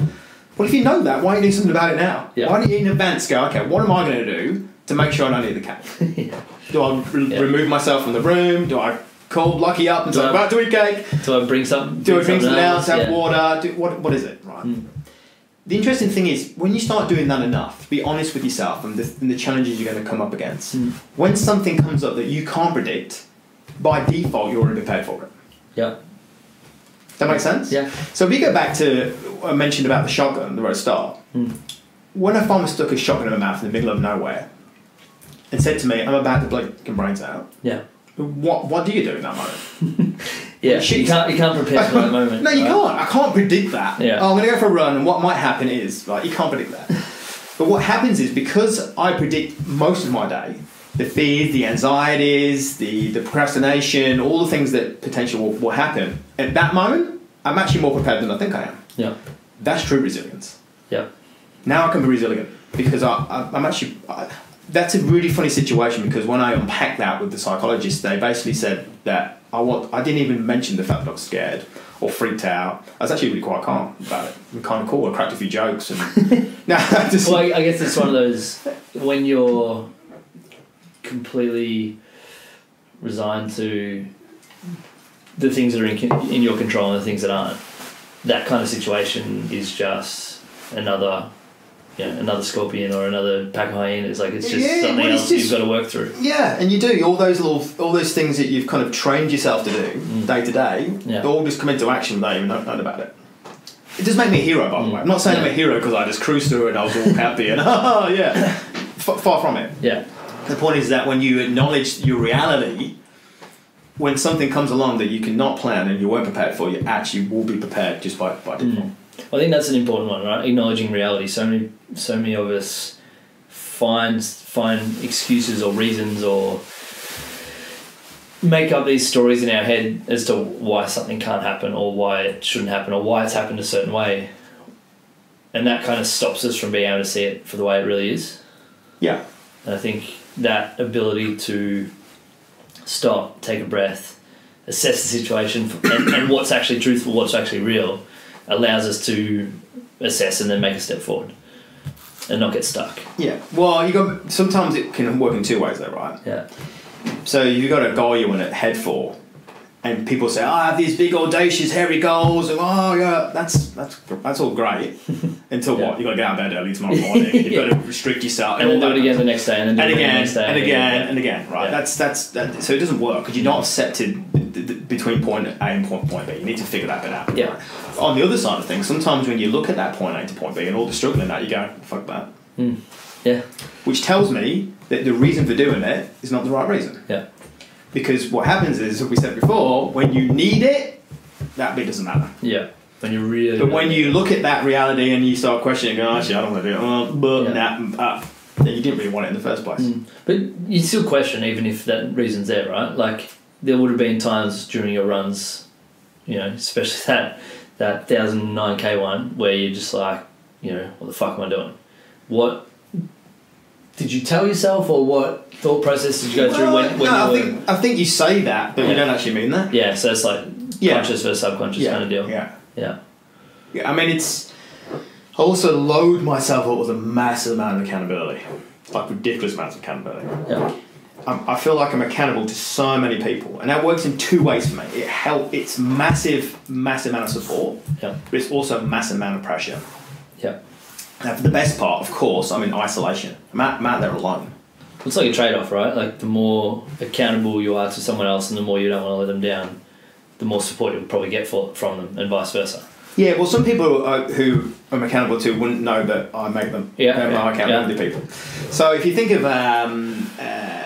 [SPEAKER 2] Well, if you know that, why don't you do something about it now?
[SPEAKER 3] Yeah.
[SPEAKER 2] Why don't you in advance go, okay, what am I going to do to make sure I don't eat the cake?
[SPEAKER 3] Yeah.
[SPEAKER 2] Do I remove myself from the room? Do I call Lucky up and say, about to eat cake?
[SPEAKER 3] Do I bring something?
[SPEAKER 2] Do I bring something else? Have
[SPEAKER 3] Yeah.
[SPEAKER 2] water? What is it? Right. The interesting thing is, when you start doing that enough, be honest with yourself and the challenges you're going to come up against. When something comes up that you can't predict, by default, you're already prepared for it.
[SPEAKER 3] Yeah.
[SPEAKER 2] That makes sense?
[SPEAKER 3] Yeah.
[SPEAKER 2] So if we go back to what I mentioned about the shotgun, the road start, when a farmer stuck a shotgun in my mouth in the middle of nowhere and said to me, I'm about to blow your brains out,
[SPEAKER 3] Yeah.
[SPEAKER 2] what do you do in that moment?
[SPEAKER 3] Yeah. You can't prepare for that moment.
[SPEAKER 2] No, you can't. I can't predict that.
[SPEAKER 3] Yeah.
[SPEAKER 2] Oh, I'm going to go for a run and what might happen is, like, you can't predict that. But what happens is, because I predict most of my day, the fears, the anxieties, the procrastination, all the things that potentially will happen, at that moment, I'm actually more prepared than I think I am.
[SPEAKER 3] Yeah.
[SPEAKER 2] That's true resilience.
[SPEAKER 3] Yeah.
[SPEAKER 2] Now I can be resilient because I'm actually... that's a really funny situation, because when I unpacked that with the psychologist, they basically said that I didn't even mention the fact that I was scared or freaked out. I was actually really quite calm about it. I'm kind of cool. I cracked a few jokes. And
[SPEAKER 3] Well, I guess it's one of those, when you're completely resigned to the things that are in your control and the things that aren't, that kind of situation is just another scorpion or another pack of hyenas. Like it's just something else you've got to work through.
[SPEAKER 2] Yeah, and you do all those things that you've kind of trained yourself to do day to day. They all just come into action without even knowing about it. It does make me a hero, by the way. I'm not saying I'm a hero because I just cruise through and I was all happy and far from it.
[SPEAKER 3] Yeah.
[SPEAKER 2] The point is that when you acknowledge your reality, when something comes along that you cannot plan and you weren't prepared for, you actually will be prepared just by default.
[SPEAKER 3] I think that's an important one, right? Acknowledging reality. So many of us find excuses or reasons or make up these stories in our head as to why something can't happen or why it shouldn't happen or why it's happened a certain way. And that kind of stops us from being able to see it for the way it really is.
[SPEAKER 2] Yeah.
[SPEAKER 3] And I think that ability to stop, take a breath, assess the situation and what's actually truthful, what's actually real, allows us to assess and then make a step forward and not get stuck.
[SPEAKER 2] Yeah. Well, sometimes it can work in two ways though, right?
[SPEAKER 3] Yeah.
[SPEAKER 2] So you've got a goal you want to head for, and people say, I have these big audacious hairy goals, and that's all great. Until what? You've got to get out of bed early tomorrow morning, you've got to restrict yourself.
[SPEAKER 3] And then do it again the next day, and then do it again the next day.
[SPEAKER 2] And again, right? Yeah. That. So it doesn't work, because you're not accepted between point A and point B. You need to figure that bit out.
[SPEAKER 3] Yeah.
[SPEAKER 2] Right? On the other side of things, sometimes when you look at that point A to point B and all the struggle in that, you go, fuck that.
[SPEAKER 3] Yeah.
[SPEAKER 2] Which tells me that the reason for doing it is not the right reason.
[SPEAKER 3] Yeah.
[SPEAKER 2] Because what happens is, as we said before, when you need it, that bit doesn't matter.
[SPEAKER 3] Yeah. When you really.
[SPEAKER 2] But when you look at that reality and you start questioning, actually, I don't want to do it, then you didn't really want it in the first place.
[SPEAKER 3] But you still question, even if that reason's there, right? Like, there would have been times during your runs, especially that 1009K one, where you're just like, what the fuck am I doing? What did you tell yourself, or what thought process did you go through when you were...
[SPEAKER 2] I think you say that, but you don't actually mean that.
[SPEAKER 3] Yeah, so it's like conscious versus subconscious kind of deal.
[SPEAKER 2] Yeah. I mean, I also load myself up with a massive amount of accountability, like ridiculous amounts of accountability.
[SPEAKER 3] Yeah.
[SPEAKER 2] I feel like I'm accountable to so many people, and that works in two ways for me. It's massive amount of support, but it's also a massive amount of pressure.
[SPEAKER 3] Yeah.
[SPEAKER 2] Now, for the best part, of course, I'm in isolation. I'm out there alone.
[SPEAKER 3] It's like a trade-off, right? Like, the more accountable you are to someone else and the more you don't want to let them down, the more support you'll probably get from them, and vice versa. Yeah,
[SPEAKER 2] well, some people who I'm accountable to wouldn't know that I make them accountable to people. So if you think of a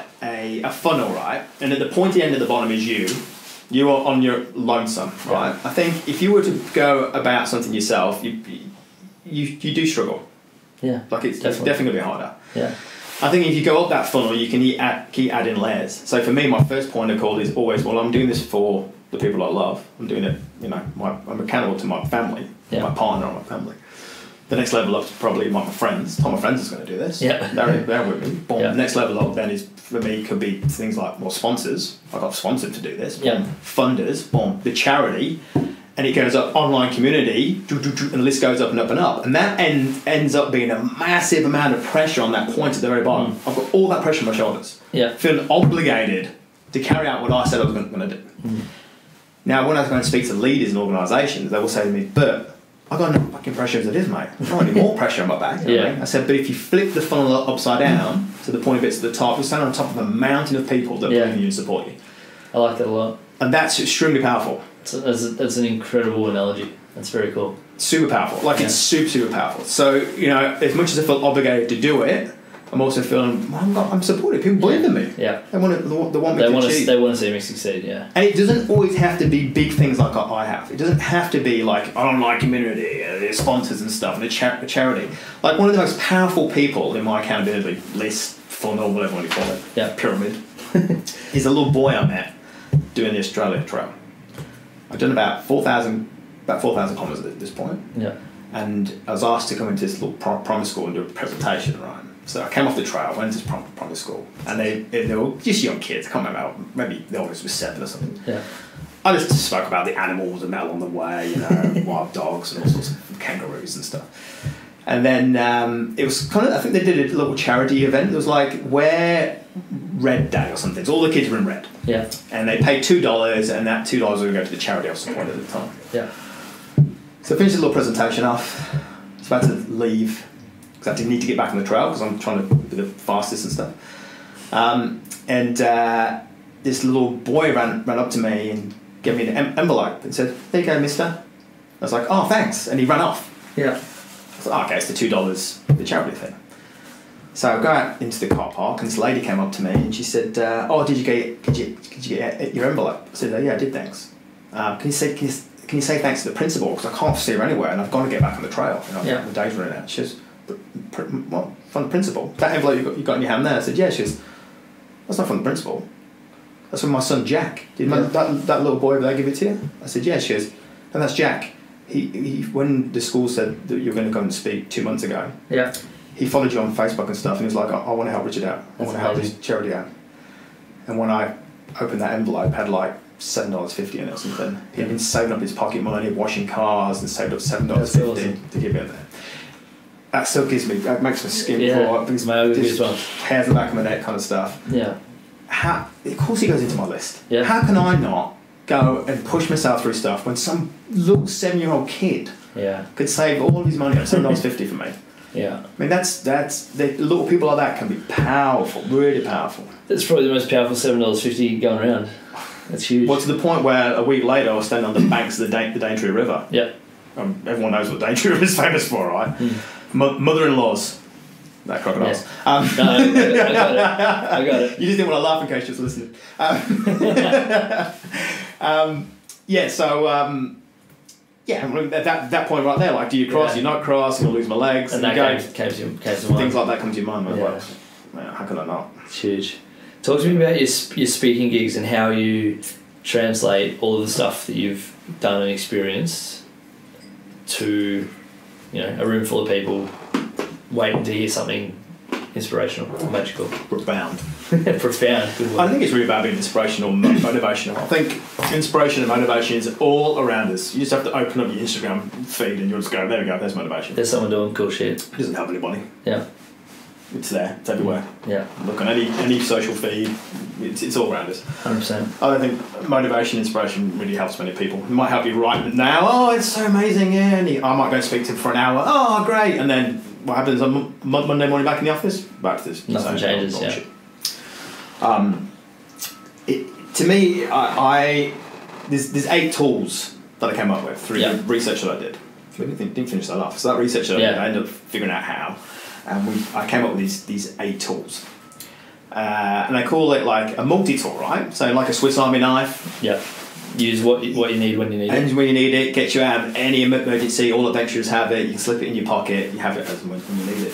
[SPEAKER 2] funnel, right, and at the pointy end at the bottom is you are on your lonesome, right? I think if you were to go about something yourself, you do struggle.
[SPEAKER 3] Yeah,
[SPEAKER 2] like it's definitely going to be harder.
[SPEAKER 3] Yeah.
[SPEAKER 2] I think if you go up that funnel, you can keep adding layers. So for me, my first point of call is always, well, I'm doing this for the people I love. I'm doing it, I'm accountable to my family, my partner, and my family. The next level up is probably my friends. Tom, my friends is going to do this.
[SPEAKER 3] Yeah.
[SPEAKER 2] They're with me. Boom. The next level up then is, for me, could be things like, well, sponsors. I got sponsored to do this.
[SPEAKER 3] Yeah.
[SPEAKER 2] Funders. Boom. The charity. And it goes up, online community, and the list goes up and up and up. And that ends up being a massive amount of pressure on that point at the very bottom. I've got all that pressure on my shoulders.
[SPEAKER 3] Yeah.
[SPEAKER 2] Feeling obligated to carry out what I said I was going to do. Now, when I go and speak to leaders in organisations, they will say to me, but I've got no fucking pressure as it is, mate. I don't want any more pressure on my back. You know what I mean? I said, but if you flip the funnel upside down, so the pointy bits at the top, you'll stand on top of a mountain of people that believe in you and support you.
[SPEAKER 3] I like that a lot.
[SPEAKER 2] And that's extremely powerful.
[SPEAKER 3] That's an incredible analogy. That's very cool.
[SPEAKER 2] Super powerful. Like, it's super powerful. So, as much as I feel obligated to do it, I'm also feeling, I'm supportive. People believe in me.
[SPEAKER 3] Yeah.
[SPEAKER 2] They want me to achieve.
[SPEAKER 3] They want to see me succeed, yeah.
[SPEAKER 2] And it doesn't always have to be big things like I have. It doesn't have to be like online community, sponsors and stuff, and a charity. Like, one of the most powerful people in my accountability list, funnel, whatever you call it, pyramid, is a little boy I met doing the Australia Trail. I've done about 4,000 kilometres at this point.
[SPEAKER 3] Yeah.
[SPEAKER 2] And I was asked to come into this little primary school and do a presentation, right? So I came off the trail, went to primary school, and they were just young kids. I can't remember, maybe the oldest was 7 or something.
[SPEAKER 3] Yeah.
[SPEAKER 2] I just spoke about the animals and met along the way, wild dogs and all sorts of kangaroos and stuff. And then it was kind of, I think they did a little charity event. It was like, wear red day or something. So all the kids were in red.
[SPEAKER 3] Yeah.
[SPEAKER 2] And they paid $2, and that $2 would go to the charity I was supporting at the time.
[SPEAKER 3] Yeah.
[SPEAKER 2] So I finished the little presentation off. I was about to leave because I didn't need to get back on the trail because I'm trying to do the fastest and stuff. This little boy ran up to me and gave me an envelope and said, "There you go, mister." I was like, "Oh, thanks," and he ran off.
[SPEAKER 3] Yeah.
[SPEAKER 2] I was like, "Oh, okay, it's the $2, the charity thing." So I go out into the car park and this lady came up to me and she said, "Oh, did you get your envelope?" I said, "Yeah, I did, thanks. Can you say thanks to the principal because I can't see her anywhere and I've got to get back on the trail. The day's running out." She goes, "What? From the principal? That envelope you got in your hand there?" I said, "Yeah." She goes, "That's not from the principal. That's from my son Jack. Did that little boy over there give it to you?" I said, "Yeah." She goes, "And that's Jack. He when the school said that you were going to come and speak 2 months ago, he followed you on Facebook and stuff and he was like, I want to help Richard out. I want to help this charity out." And when I opened that envelope, it had like $7.50 in it or something. He had been saving up his pocket money, washing cars, and saved up $7.50 awesome. To give it there. That still gives me, that makes my skin crawl. Hairs on the back of my neck kind of stuff.
[SPEAKER 3] Yeah.
[SPEAKER 2] Of course he goes into my list.
[SPEAKER 3] Yeah.
[SPEAKER 2] How can I not go and push myself through stuff when some little 7-year-old kid could save all of his money on $7.50 for me?
[SPEAKER 3] Yeah.
[SPEAKER 2] I mean, that's the little people like that can be powerful, really powerful.
[SPEAKER 3] That's probably the most powerful $7.50 going around. That's huge.
[SPEAKER 2] Well, to the point where a week later I was standing on the banks of the Daintree River.
[SPEAKER 3] Yeah.
[SPEAKER 2] Everyone knows what Daintree River is famous for, right?
[SPEAKER 3] Yeah.
[SPEAKER 2] Mother-in-laws. That crocodiles.
[SPEAKER 3] No, I got it.
[SPEAKER 2] You just didn't want to laugh in case you was listening. At that point right there, like, do you cross, do you not cross, you'll lose my legs.
[SPEAKER 3] And that came to mind.
[SPEAKER 2] Things like that come to your mind. Like, how could I not?
[SPEAKER 3] It's huge. Talk to me about your speaking gigs and how you translate all of the stuff that you've done and experienced to, a room full of people waiting to hear something inspirational or magical.
[SPEAKER 2] Profound.
[SPEAKER 3] Profound. Good word.
[SPEAKER 2] I think it's really about being inspirational, motivational. I think inspiration and motivation is all around us. You just have to open up your Instagram feed and you'll just go, there we go, there's motivation.
[SPEAKER 3] There's someone doing cool shit.
[SPEAKER 2] It doesn't help anybody.
[SPEAKER 3] Yeah.
[SPEAKER 2] It's there. It's everywhere.
[SPEAKER 3] Yeah.
[SPEAKER 2] Look on any social feed. It's all around us.
[SPEAKER 3] 100%.
[SPEAKER 2] I don't think motivation, inspiration really helps many people. It might help you right now. Oh, it's so amazing, yeah. And I might go and speak to him for an hour. Oh, great. And then what happens on Monday morning back in the office? Back to this.
[SPEAKER 3] Nothing changes. Yeah.
[SPEAKER 2] To me, there's 8 tools that I came up with through the research that I did. I didn't finish that off. So that research that I did, I ended up figuring out how. And I came up with these 8 tools. And I call it like a multi-tool, right? So like a Swiss Army knife.
[SPEAKER 3] Yeah. Use what you need when you need it.
[SPEAKER 2] And when you need it, gets you out of any emergency. All adventurers have it. You can slip it in your pocket. You have it as when you need it.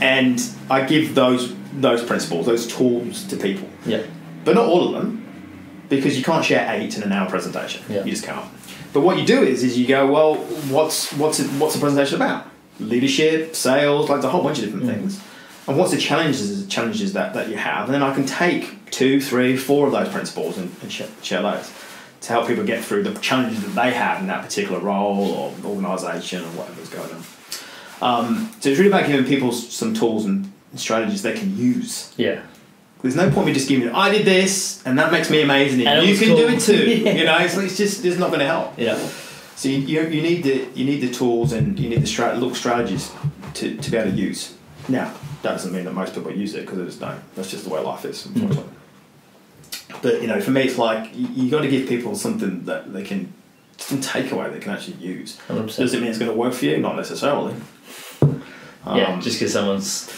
[SPEAKER 2] And I give those principles, those tools to people.
[SPEAKER 3] Yeah.
[SPEAKER 2] But not all of them, because you can't share 8 in an hour presentation. Yeah. You just can't. But what you do is you go, well, what's the presentation about? Leadership, sales, like a whole bunch of different things. And what's the challenges that you have? And then I can take 2, 3, 4 of those principles and share those to help people get through the challenges that they have in that particular role or organisation or whatever's going on. So it's really about giving people some tools and strategies they can use.
[SPEAKER 3] Yeah.
[SPEAKER 2] There's no point me just giving I did this and that makes me amazing and you can do it too. It's just not going to help.
[SPEAKER 3] Yeah.
[SPEAKER 2] So you need the tools and you need the little strategies to be able to use. Now that doesn't mean that most people use it because they just don't. That's just the way life is, unfortunately. But for me, it's like you got to give people something that they can, some takeaway they can actually use.
[SPEAKER 3] 100%.
[SPEAKER 2] Does it mean it's going to work for you? Not necessarily.
[SPEAKER 3] Just because someone's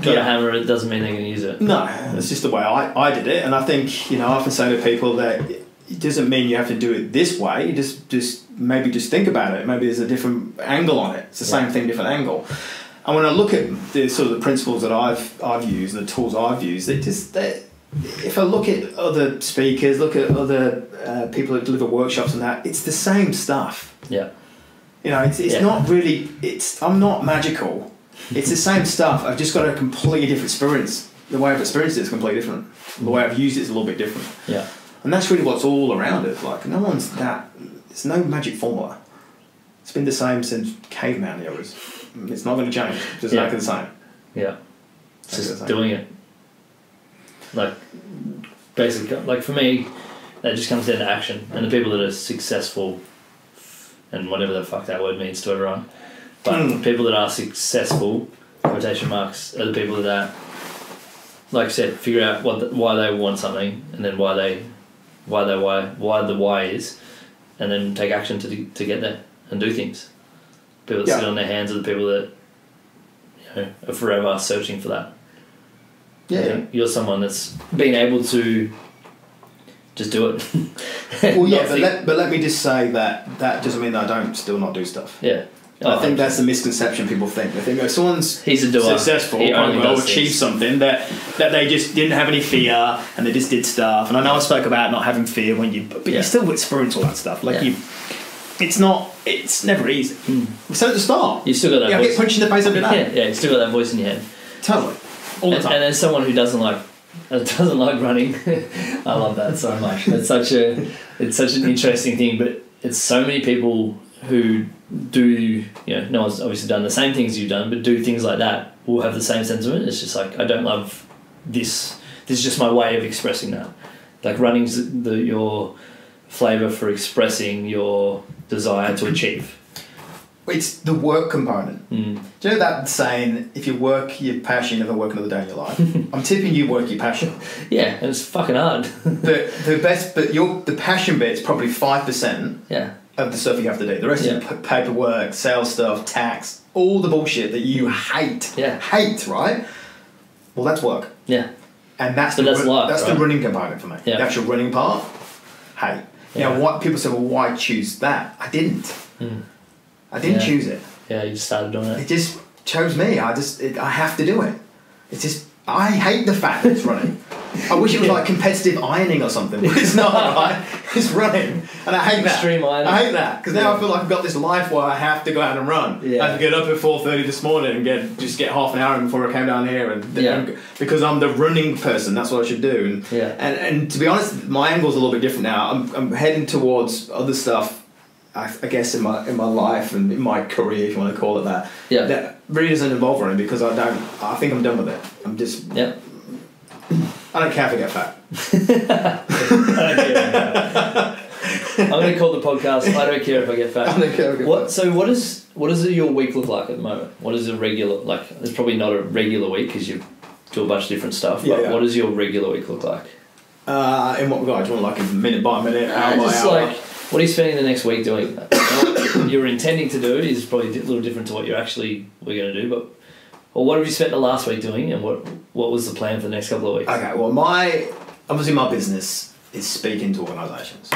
[SPEAKER 3] got a hammer, it doesn't mean they're going to use it.
[SPEAKER 2] No, it's just the way I did it, and I think I often say to people that it doesn't mean you have to do it this way. Just maybe just think about it. Maybe there's a different angle on it. It's the same thing, different angle. And when I look at the sort of the principles that I've used and the tools I've used, if I look at other speakers, look at other people that deliver workshops and that, it's the same stuff.
[SPEAKER 3] Yeah.
[SPEAKER 2] It's not really. I'm not magical. It's the same stuff. I've just got a completely different experience. The way I've experienced it is completely different. The way I've used it is a little bit different.
[SPEAKER 3] Yeah.
[SPEAKER 2] And that's really what's all around it. Like there's no magic formula. It's been the same since caveman eras. It's not going to change. It's just exactly the same.
[SPEAKER 3] Yeah. It's just doing it. Like, basically, like for me, that just comes down to action. And the people that are successful and whatever the fuck that word means to everyone. But people that are successful, quotation marks, are the people that, like I said, figure out why they want something, and then why the why is, and then take action to get there and do things. People that sit on their hands are the people that, you know, are forever searching for that.
[SPEAKER 2] Yeah.
[SPEAKER 3] I think you're someone that's been able to just do it.
[SPEAKER 2] Well, yeah, but let me just say that doesn't mean that I don't still not do stuff.
[SPEAKER 3] Yeah.
[SPEAKER 2] I think that's the misconception people think. They think if someone's
[SPEAKER 3] He's a doer.
[SPEAKER 2] successful,
[SPEAKER 3] He only does
[SPEAKER 2] achieve
[SPEAKER 3] things.
[SPEAKER 2] something, that they just didn't have any fear and they just did stuff. And I know I spoke about not having fear when but you still experience all that stuff. Like it's never easy. We said at the start.
[SPEAKER 3] You still got that
[SPEAKER 2] I
[SPEAKER 3] voice.
[SPEAKER 2] get punched in the face every day.
[SPEAKER 3] Yeah, you still got that voice in your head.
[SPEAKER 2] Totally. All the time.
[SPEAKER 3] And as someone who doesn't like running, I love that so much. It's such an interesting thing, but it's so many people who do, you know, no one's obviously done the same things you've done, but do things like that will have the same sentiment. It's just like, I don't love this. This is just my way of expressing that. Like running's your flavour for expressing your desire to achieve.
[SPEAKER 2] It's the work component. Do you know that saying, if you work your passion, you never work another day in your life? I'm tipping you work your passion.
[SPEAKER 3] Yeah, and it's fucking hard.
[SPEAKER 2] The passion bit's probably 5%.
[SPEAKER 3] Yeah.
[SPEAKER 2] Of the stuff you have to do. The rest is paperwork, sales stuff, tax, all the bullshit that you hate.
[SPEAKER 3] Yeah.
[SPEAKER 2] Hate, right? Well, that's work.
[SPEAKER 3] Yeah.
[SPEAKER 2] And that's
[SPEAKER 3] the
[SPEAKER 2] running component for me.
[SPEAKER 3] Yeah.
[SPEAKER 2] The actual running part, hate.
[SPEAKER 3] Yeah.
[SPEAKER 2] Now, what people say, well, why choose that? I didn't. I didn't choose it.
[SPEAKER 3] Yeah, you just started doing it.
[SPEAKER 2] It just chose me. I have to do it. It's just, I hate the fact that it's running. I wish it was like competitive ironing or something, but it's not, right? It's running, and I hate that.
[SPEAKER 3] Extreme ironing.
[SPEAKER 2] I hate that, because now I feel like I've got this life where I have to go out and run.
[SPEAKER 3] Yeah.
[SPEAKER 2] I have to get up at 4:30 this morning and get half an hour in before I came down here, and because I'm the running person, that's what I should do. And to be honest, my angle's a little bit different now. I'm heading towards other stuff, I guess, in my life and in my career, if you want to call it that.
[SPEAKER 3] Yeah.
[SPEAKER 2] That really doesn't involve running, because I think I'm done with it. I'm just.
[SPEAKER 3] Yeah.
[SPEAKER 2] I don't care if I get fat.
[SPEAKER 3] I'm going to call the podcast, I don't care if I get fat.
[SPEAKER 2] I don't care if I get fat.
[SPEAKER 3] So what does your week look like at the moment? What is a regular, like, it's probably not a regular week because you do a bunch of different stuff, but what does your regular week look like?
[SPEAKER 2] In what regard? Do you want like a minute by minute, hour by
[SPEAKER 3] just
[SPEAKER 2] hour?
[SPEAKER 3] Like, what are you spending the next week doing? What you're intending to do is probably a little different to what we're going to do, but or what have you spent the last week doing, and what was the plan for the next couple of weeks?
[SPEAKER 2] Okay, well, obviously my business is speaking to organisations,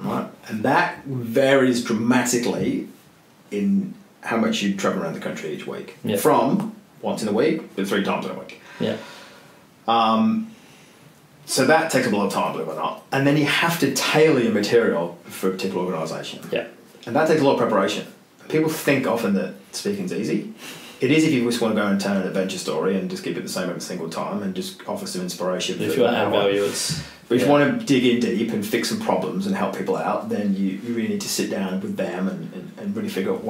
[SPEAKER 2] right? And that varies dramatically in how much you travel around the country each week.
[SPEAKER 3] Yeah.
[SPEAKER 2] From once in a week to 3 times in a week.
[SPEAKER 3] Yeah.
[SPEAKER 2] So that takes up a lot of time, believe it or not. And then you have to tailor your material for a particular organisation.
[SPEAKER 3] Yeah.
[SPEAKER 2] And that takes a lot of preparation. People think often that speaking's easy. It is if you just want to go and tell an adventure story and just keep it the same every single time and just offer some inspiration.
[SPEAKER 3] But if you want to add value,
[SPEAKER 2] But if you want to dig in deep and fix some problems and help people out, then you really need to sit down with them and really figure out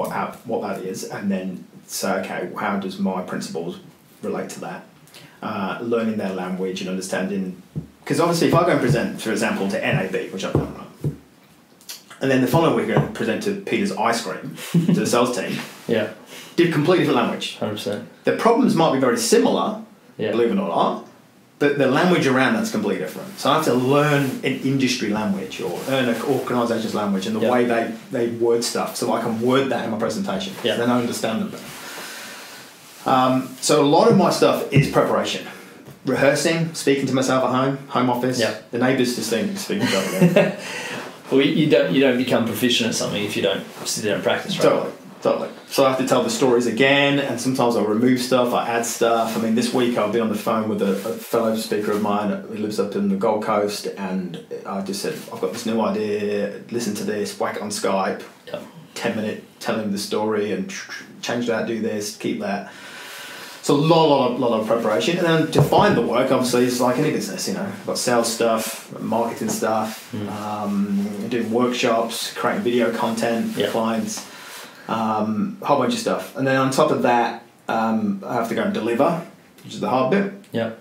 [SPEAKER 2] what that is, and then say, okay, how does my principles relate to that? Learning their language and understanding. Because obviously if I go and present, for example, to NAB, which I've done, right? And then the following week I go and present to Peter's Ice Cream, to the sales team.
[SPEAKER 3] Yeah.
[SPEAKER 2] Completely different language.
[SPEAKER 3] 100%.
[SPEAKER 2] The problems might be very similar, believe it or not, but the language around that's completely different. So I have to learn an industry language or learn an organisation's language and the way they word stuff, so I can word that in my presentation.
[SPEAKER 3] Yeah.
[SPEAKER 2] Then I understand them better. So a lot of my stuff is preparation. Rehearsing, speaking to myself at home office.
[SPEAKER 3] Yeah.
[SPEAKER 2] The neighbours just think speaking to them.
[SPEAKER 3] Well, you don't become proficient at something if you don't sit there and practice, right?
[SPEAKER 2] Totally. So I have to tell the stories again, and sometimes I'll remove stuff, I add stuff. I mean, this week I'll be on the phone with a fellow speaker of mine who lives up in the Gold Coast, and I just said, I've got this new idea, listen to this, whack it on Skype, 10-minute, tell him the story, and change that, do this, keep that. So a lot of preparation, and then to find the work, obviously, is like any business, you know. I've got sales stuff, marketing stuff, doing workshops, creating video content for clients. A whole bunch of stuff, and then on top of that, I have to go and deliver, which is the hard bit.
[SPEAKER 3] Yeah.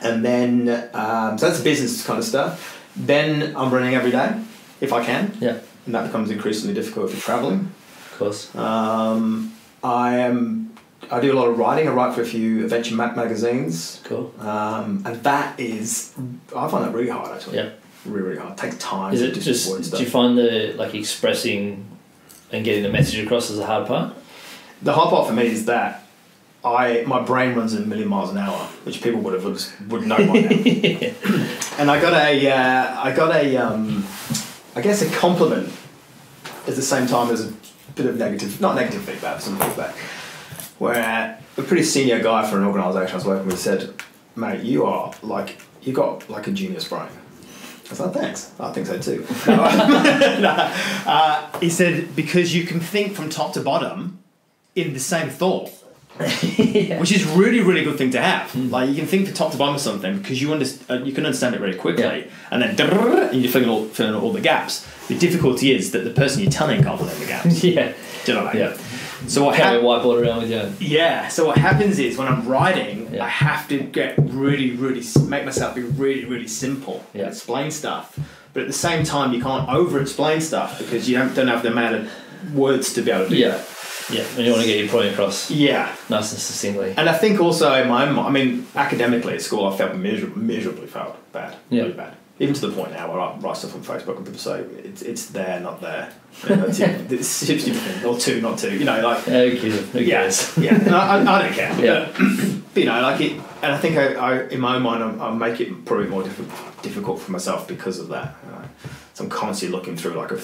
[SPEAKER 2] And then so that's business kind of stuff. Then I'm running every day, if I can.
[SPEAKER 3] Yeah.
[SPEAKER 2] and that becomes increasingly difficult if you're travelling.
[SPEAKER 3] Of course.
[SPEAKER 2] I do a lot of writing. I write for a few adventure magazines.
[SPEAKER 3] Cool.
[SPEAKER 2] And that is, I find that really hard actually.
[SPEAKER 3] Yeah.
[SPEAKER 2] Really, really hard. It takes time.
[SPEAKER 3] Is it just? Do you find the expressing and getting the message across as a hard part? The
[SPEAKER 2] hard part for me is that my brain runs a million miles an hour, which people would know by now. And I got I guess a compliment at the same time as a bit of not negative feedback, but some feedback. Where a pretty senior guy for an organisation I was working with said, "Mate, you got like a genius brain." I was like, "Thanks. I think so too." He said, "Because you can think from top to bottom in the same thought." Yeah. Which is really, really good thing to have. Like you can think from top to bottom of something because you can understand it really quickly, and then and you're filling all the gaps. The difficulty is that the person you're telling can't fill in the gaps. Yeah, do you know what I mean? Yeah. So what happens? Whiteboard around with you. Yeah. So what happens is when I'm writing, I have to get really, really make myself be really, really simple and explain stuff. But at the same time, you can't over-explain stuff because you don't have the amount of words to be able to do that. Yeah, and you want to get your point across. Yeah, nice and succinctly. And I think also in my own, academically at school, I felt miserably bad, really bad. Even to the point now where I write stuff on Facebook and people say it's there, not there. It's 60% or two, not two. Who cares? Yeah. And I don't care. Yeah. But, it, and I think I in my own mind I'll make it probably more difficult for myself because of that. So I'm constantly looking through like a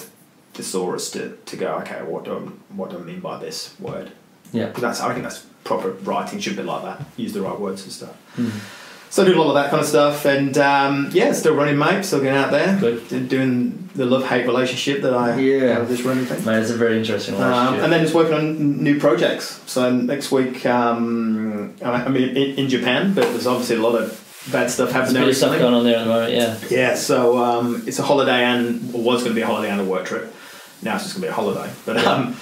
[SPEAKER 2] thesaurus to go, okay, what do I mean by this word? Yeah. Because I think that's proper writing should be like that. Use the right words and stuff. So I do a lot of that kind of stuff, and still running, mate. Still getting out there. Good. Doing the love-hate relationship that I have this running thing. Mate, it's a very interesting relationship. And then just working on new projects. So next week, I'm in Japan, but there's obviously a lot of bad stuff happening. There's a bit of stuff going on there at the moment, yeah. Yeah, so it's a holiday was going to be a holiday and a work trip. Now it's just going to be a holiday. But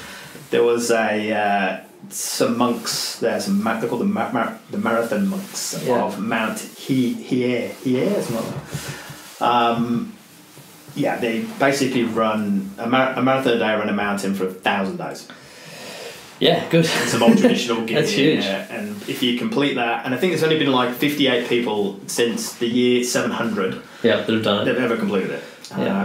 [SPEAKER 2] there was some monks there, they're called the marathon monks of Mount Hiei, they basically run a marathon a day around a mountain for 1,000 days. Yeah, good. It's a more traditional gig. That's huge. And if you complete that, and I think there's only been like 58 people since the year 700 that have done it. They've ever completed it.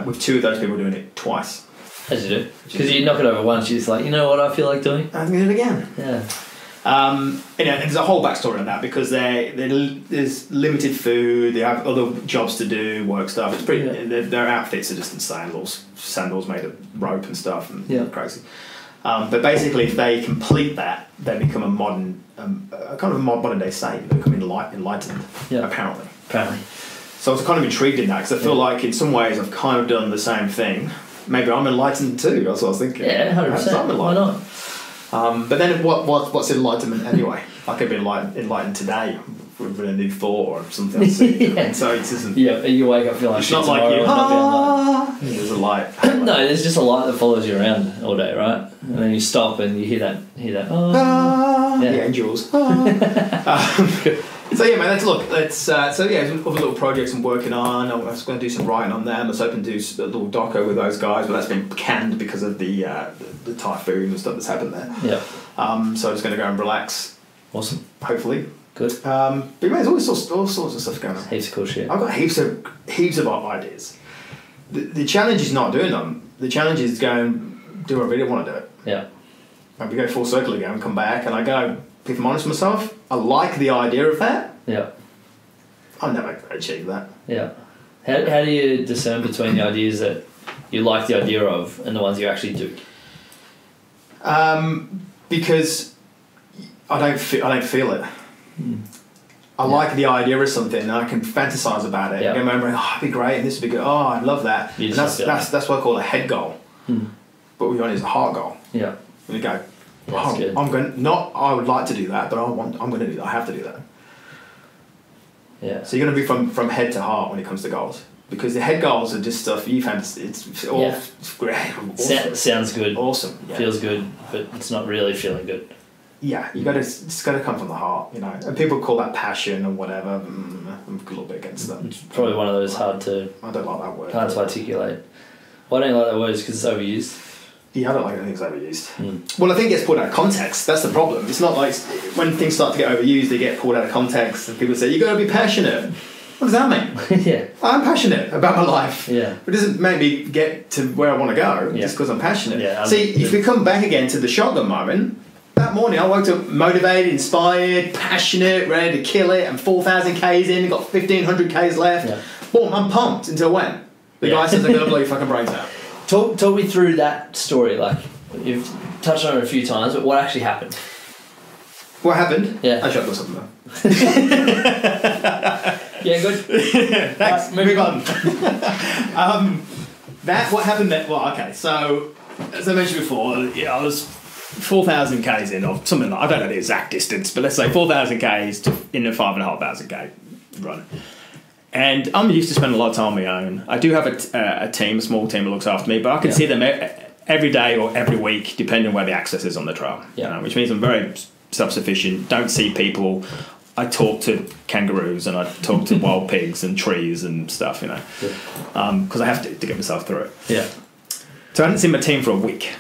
[SPEAKER 2] With 2 of those people doing it twice. As you do. Because you knock it over once, you're just like, you know what I feel like doing? I'm going to do it again. Yeah. And there's a whole backstory on that because there's limited food, they have other jobs to do, work stuff. It's pretty. Their outfits are just in sandals made of rope and stuff, and crazy. But basically, if they complete that, they become a modern, kind of a modern day saint. They become enlightened. Yeah. Apparently. So I was kind of intrigued in that because I feel like in some ways I've kind of done the same thing. Maybe I'm enlightened too. That's what I was thinking. Yeah, 100%. Why not? But then what's enlightenment anyway? I could be enlightened today with a new thought or something else. And so it isn't. Yeah, you wake up feeling like it's not like you. There's a light. No, there's just a light that follows you around all day, right? And then you stop and you hear that. The angels. So man, let's look. Other little projects I'm working on. I was going to do some writing on them. I was hoping to do a little doco with those guys, but that's been canned because of the typhoon and stuff that's happened there. Yeah. So I'm just going to go and relax. Awesome. Hopefully. Good. But there's all sorts of stuff going on. Heaps of cool shit. I've got heaps of ideas. The challenge is not doing them. The challenge is going do what I really want to do it. Yeah. And we go full circle again and come back, and I go. If I'm honest with myself, I like the idea of that. Yeah. I'll never achieve that. Yeah. How do you discern between the ideas that you like the idea of and the ones you actually do? Because I don't feel it. I like the idea of something and I can fantasize about it. Yeah. I go remembering, it'd be great and this would be good. Oh, I'd love that. And that's what I call a head goal. But what we want is a heart goal. Yeah. And you go, I would like to do that, but I'm going to do that. I have to do that. Yeah. So you're going to be from head to heart when it comes to goals, because the head goals are just stuff you fantasy. It's all it's great. Awesome. Sounds good. Awesome. Yeah. Feels good, but it's not really feeling good. Yeah, it's got to come from the heart, And people call that passion or whatever. I'm a little bit against that. It's probably one of those I don't like that word. Hard to articulate.
[SPEAKER 3] Why don't you like that word? Because it's overused.
[SPEAKER 2] Yeah, I don't like anything that's overused. Well, I think it gets pulled out of context. That's the problem. It's not like when things start to get overused, they get pulled out of context, and people say, "You got to be passionate." What does that mean?
[SPEAKER 3] Yeah.
[SPEAKER 2] I'm passionate about my life.
[SPEAKER 3] Yeah.
[SPEAKER 2] It doesn't make me get to where I want to go just because I'm passionate.
[SPEAKER 3] Yeah,
[SPEAKER 2] See, if we come back again to the shotgun moment, that morning I woke up motivated, inspired, passionate, ready to kill it. I'm 4,000 Ks in, got 1,500 Ks left.
[SPEAKER 3] Yeah.
[SPEAKER 2] Boom, I'm pumped until when? The guy says I'm going to blow your fucking brains out.
[SPEAKER 3] Talk me through that story. Like, you've touched on it a few times, but what actually happened?
[SPEAKER 2] What happened?
[SPEAKER 3] Yeah.
[SPEAKER 2] I shotgun something though.
[SPEAKER 3] Yeah, good.
[SPEAKER 2] Thanks.
[SPEAKER 3] Moving on.
[SPEAKER 2] What happened then? Well, okay, so as I mentioned before, I was 4,000 Ks in, or something like, I don't know the exact distance, but let's say 4,000 Ks in a 5,500 K run. And I'm used to spending a lot of time on my own. I do have a team, a small team that looks after me, but I can see them every day or every week, depending on where the access is on the trail. Which means I'm very self-sufficient, don't see people. I talk to kangaroos and I talk to wild pigs and trees and stuff, because I have to get myself through it.
[SPEAKER 3] Yeah.
[SPEAKER 2] So I hadn't seen my team for a week.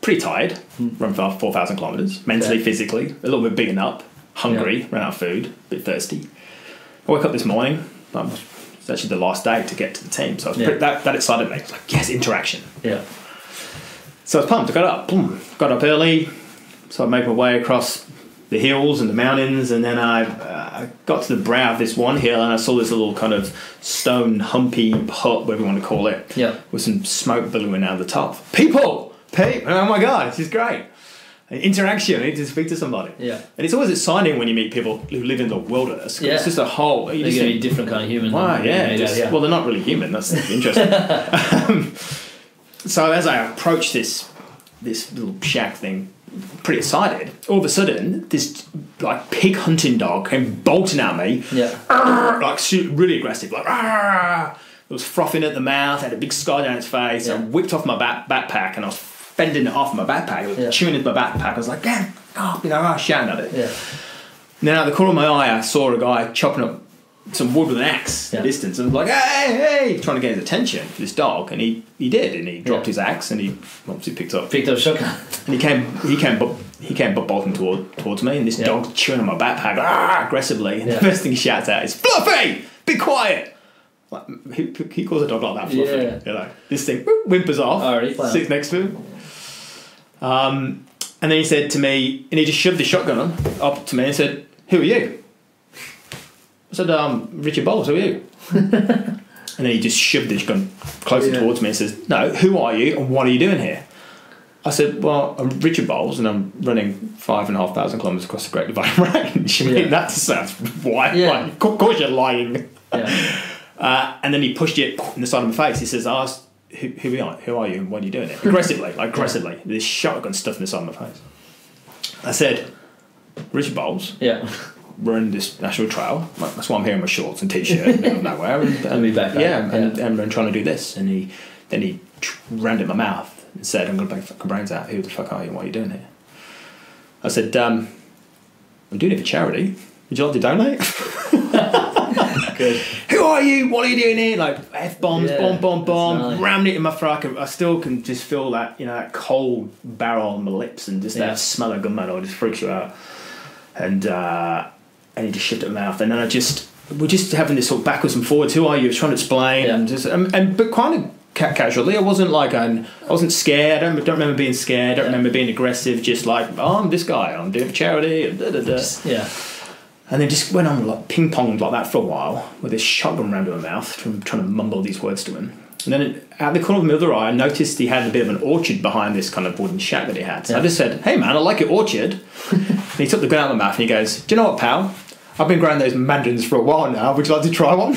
[SPEAKER 2] Pretty tired, run for 4,000 kilometres, mentally, physically, a little bit beaten up, hungry, ran out of food, a bit thirsty. I woke up this morning. It's actually the last day to get to the team, so I was that excited me. I was like, yes, interaction.
[SPEAKER 3] Yeah.
[SPEAKER 2] So I was pumped. I got up early, so I made my way across the hills and the mountains, and then I got to the brow of this one hill, and I saw this little kind of stone humpy hut, whatever you want to call it, with some smoke billowing out of the top. People! Oh my God, this is great. Interaction, I need to speak to somebody. Yeah. And it's always exciting when you meet people who live in the wilderness. It's just a whole...
[SPEAKER 3] They're going to be a different kind of human.
[SPEAKER 2] Wow, well, they're not really human, that's interesting. So as I approached this little shack thing, pretty excited, all of a sudden, this like pig hunting dog came bolting at me. Yeah. Like really aggressive, like... It was frothing at the mouth, had a big scar down its face. I whipped off my backpack and I was fending it off my backpack. It was chewing into my backpack. I was like, I was shouting at it. Yeah. Then out of the corner of my eye, I saw a guy chopping up some wood with an axe in the distance. And I was like, hey, trying to get his attention for this dog. And he did. And he dropped his axe and he obviously picked up
[SPEAKER 3] a shotgun.
[SPEAKER 2] And he came bolting towards me. And this dog chewing on my backpack aggressively. And the first thing he shouts out is, Fluffy, be quiet. Like, he calls a dog like that, Fluffy. This thing whimpers off, sits next to him. And then he said to me, and he just shoved the shotgun up to me and said, "Who are you?" I said, "Richard Bowles, who are you?" And then he just shoved the gun closer towards me and says, "No, who are you and what are you doing here?" I said, "Well, I'm Richard Bowles and I'm running 5,500 kilometres across the Great Dividing Range." I mean, that sounds why? Like, of course you're lying. And then he pushed it in the side of my face. He says, "I asked, who are you and what are you doing here?" Aggressively. This shotgun stuff in the side of my face. I said, "Richard Bowles. Yeah. We're in this national trail. That's why I'm here in my shorts and t-shirt in the middle of nowhere. And I'm trying to do this." And he rammed in my mouth and said, "I'm going to blow your fucking brains out. Who the fuck are you and what are you doing here?" I said, "I'm doing it for charity. Would you like to donate?" Good. "Who are you? What are you doing here?" Like F-bombs, bomb, rammed it in my frock. I still can just feel that, that cold barrel on my lips and just that smell of gunmetal just freaks you out. And he just shoved it in my mouth. And then we're just having this sort of backwards and forwards. Who are you? I was trying to explain, but kind of casually. I wasn't scared. I don't remember being scared. I don't remember being aggressive. Just like, "Oh, I'm this guy. I'm doing it for charity." And And then just went on like ping-ponged like that for a while with this shotgun round in my mouth, trying to mumble these words to him. And then out the corner of my other eye, I noticed he had a bit of an orchard behind this kind of wooden shack that he had. So I just said, "Hey man, I like your orchard." And he took the gun out of my mouth and he goes, "Do you know what, pal? I've been growing those mandarins for a while now. Would you like to try one?"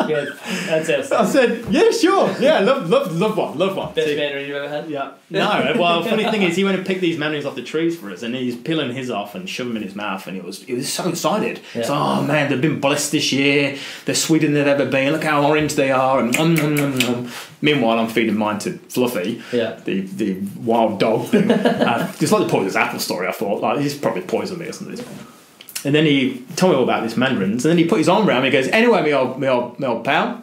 [SPEAKER 3] Good. That's it.
[SPEAKER 2] I said, "Yeah, sure. Yeah, love one.
[SPEAKER 3] Best mandarin you've ever had?
[SPEAKER 2] Yeah. No, well, the funny thing is, he went and picked these mandarins off the trees for us, and he's peeling his off and shoving them in his mouth, and he was so excited. Yeah. It's like, "Oh man, they've been blessed this year. They're sweeter than they've ever been. Look how orange they are." And meanwhile, I'm feeding mine to Fluffy, the wild dog thing. It's like the poisonous apple story. I thought, like, he's probably poisoned me or something. And then he told me all about this mandarins, and then he put his arm around me and he goes, "Anyway, me old pal,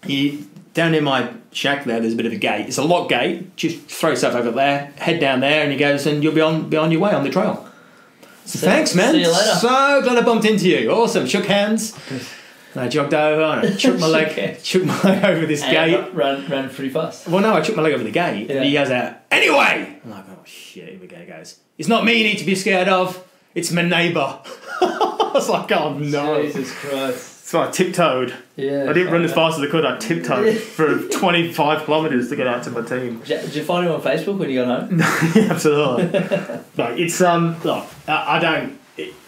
[SPEAKER 2] you down in my shack there's a bit of a gate. It's a lock gate. Just throw yourself over there, head down there, and he goes, and you'll be on your way on the trail. So thanks, man.
[SPEAKER 3] See you later.
[SPEAKER 2] So glad I bumped into you. Awesome. Shook hands. And I jogged over and I shook my leg over this gate.
[SPEAKER 3] Ran pretty fast.
[SPEAKER 2] Well, no, I shook my leg over the gate, and he goes out, anyway! I'm like, oh shit, here we go, guys. It's not me you need to be scared of, it's my neighbour. I was like, oh no.
[SPEAKER 3] Jesus Christ.
[SPEAKER 2] So I tiptoed.
[SPEAKER 3] Yeah.
[SPEAKER 2] I didn't run as fast as I could, I tiptoed for 25 kilometres to get out to my team.
[SPEAKER 3] Did you find him on Facebook when you got home?
[SPEAKER 2] Yeah, absolutely. Like, it's, look, I don't...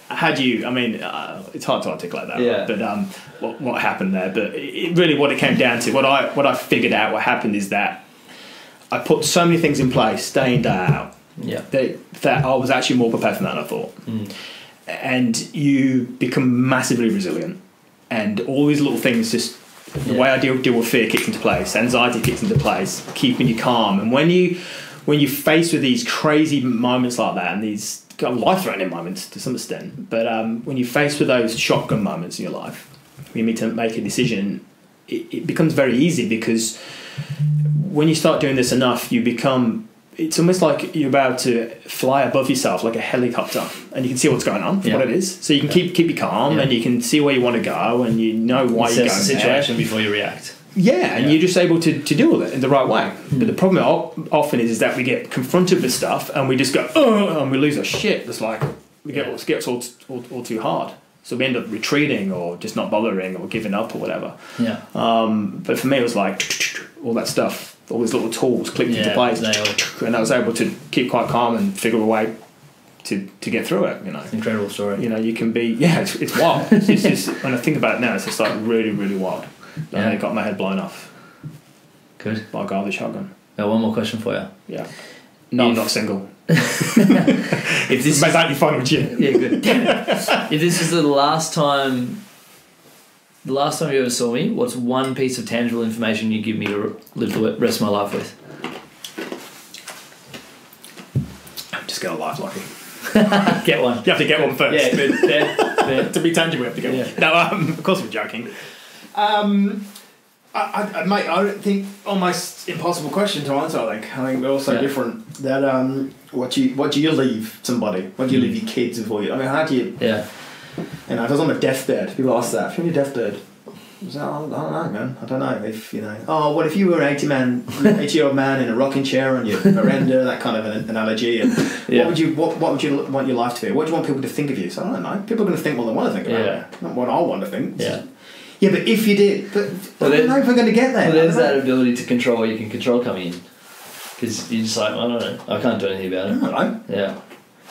[SPEAKER 2] it's hard to articulate that,
[SPEAKER 3] yeah.
[SPEAKER 2] But what happened there? But really, what it came down to, what I figured out, what happened is that I put so many things in place, day in, day out, that I was actually more prepared for that than I thought. And you become massively resilient, and all these little things, just the way I deal with fear kicks into place, anxiety kicks into place, keeping you calm. And when you're faced with these crazy moments like that, and these life-threatening moments to some extent, but when you're faced with those shotgun moments in your life, you need to make a decision. It becomes very easy, because when you start doing this enough, it's almost like you're about to fly above yourself like a helicopter, and you can see what's going on, what it is. So you can keep you calm, and you can see where you want to go, and you know why you're going
[SPEAKER 3] the situation before you react.
[SPEAKER 2] Yeah, and you're just able to deal with it in the right way. But the problem often is that we get confronted with stuff and we just go, oh, and we lose our shit. It's like, it gets all too hard. So we end up retreating, or just not bothering, or giving up, or whatever.
[SPEAKER 3] Yeah.
[SPEAKER 2] But for me, it was like, all that stuff, all these little tools clicked into place. And I was able to keep quite calm and figure a way to get through it,
[SPEAKER 3] It's an incredible story.
[SPEAKER 2] You can be, it's wild. It's just, when I think about it now, it's just like really, really wild. I got my head blown off.
[SPEAKER 3] Good.
[SPEAKER 2] By a guy with a shotgun.
[SPEAKER 3] Now, one more question for you.
[SPEAKER 2] Yeah. No, I'm not single.
[SPEAKER 3] If this
[SPEAKER 2] made that be fun with you.
[SPEAKER 3] Yeah, good. If this is the last time you ever saw me, what's one piece of tangible information you give me to live the rest of my life with?
[SPEAKER 2] Just get a life, Lucky.
[SPEAKER 3] Get one.
[SPEAKER 2] You have to get one first.
[SPEAKER 3] Yeah, good. Fair.
[SPEAKER 2] To be tangible, you have to get one. No, of course we're joking. Mate, I don't think almost impossible question to answer. I think we're all so different. That what do you leave somebody? What do you leave your kids before you? I mean, how do you?
[SPEAKER 3] Yeah.
[SPEAKER 2] If I was on my deathbed, people ask that. If you're on your deathbed, I don't know, man. I don't know if what if you were an 80-year-old man in a rocking chair on your veranda, that kind of an analogy, and what would you want your life to be? What do you want people to think of you? So I don't know. People are going to think what they want to think about you, not what I want to think. Yeah, but if you did, I don't know if we're going to get there.
[SPEAKER 3] Well, there's that ability to control what you can control coming in, because you're just like, I don't know, I can't do anything about it.
[SPEAKER 2] I don't know.
[SPEAKER 3] Yeah.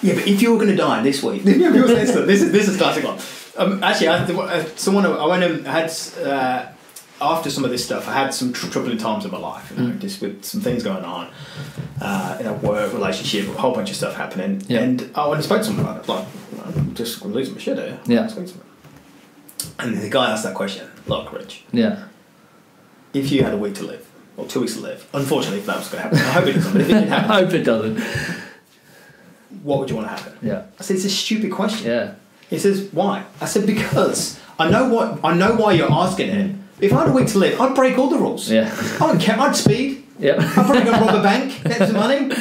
[SPEAKER 2] Yeah, but if you were going to die this week, this is classic one. Actually, I went and had after some of this stuff, I had some troubling times in my life, just with some things going on, work, relationship, a whole bunch of stuff happening, and I went and spoke to someone about it, like, I'm just going to lose my shit here.
[SPEAKER 3] Yeah.
[SPEAKER 2] And the guy asked that question, look, Rich.
[SPEAKER 3] Yeah.
[SPEAKER 2] If you had a week to live, or 2 weeks to live, unfortunately, if that was going to happen, I hope it doesn't, but if it did happen,
[SPEAKER 3] I hope it doesn't.
[SPEAKER 2] What would you want to happen?
[SPEAKER 3] Yeah.
[SPEAKER 2] I said, it's a stupid question.
[SPEAKER 3] Yeah.
[SPEAKER 2] He says, why? I said, because I know why you're asking it. If I had a week to live, I'd break all the rules.
[SPEAKER 3] Yeah.
[SPEAKER 2] I wouldn't care. I'd speed.
[SPEAKER 3] Yeah.
[SPEAKER 2] I'd probably go rob a bank, get some money.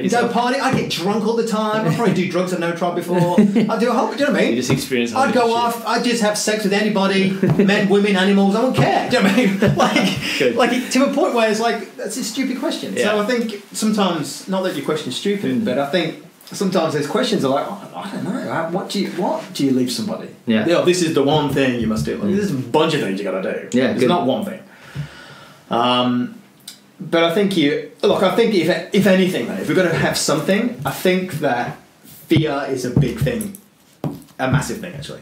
[SPEAKER 3] Go
[SPEAKER 2] party. I'd get drunk all the time. I'd probably do drugs I've never tried before. I'd do a whole, do you know what I mean?
[SPEAKER 3] You just experience.
[SPEAKER 2] I'd go off. I'd just have sex with anybody, men, women, animals. I wouldn't care. Do you know what I mean? Like to a point where it's like, that's a stupid question. Yeah. So I think sometimes, not that your question's stupid, but I think sometimes there's questions are like, I don't know. What do you leave somebody?
[SPEAKER 3] Yeah.
[SPEAKER 2] This is the one thing you must do. Like, there's a bunch of things you got to do.
[SPEAKER 3] Yeah.
[SPEAKER 2] It's not one thing. But I think if anything, though, if we're going to have something, I think that fear is a big thing, a massive thing actually.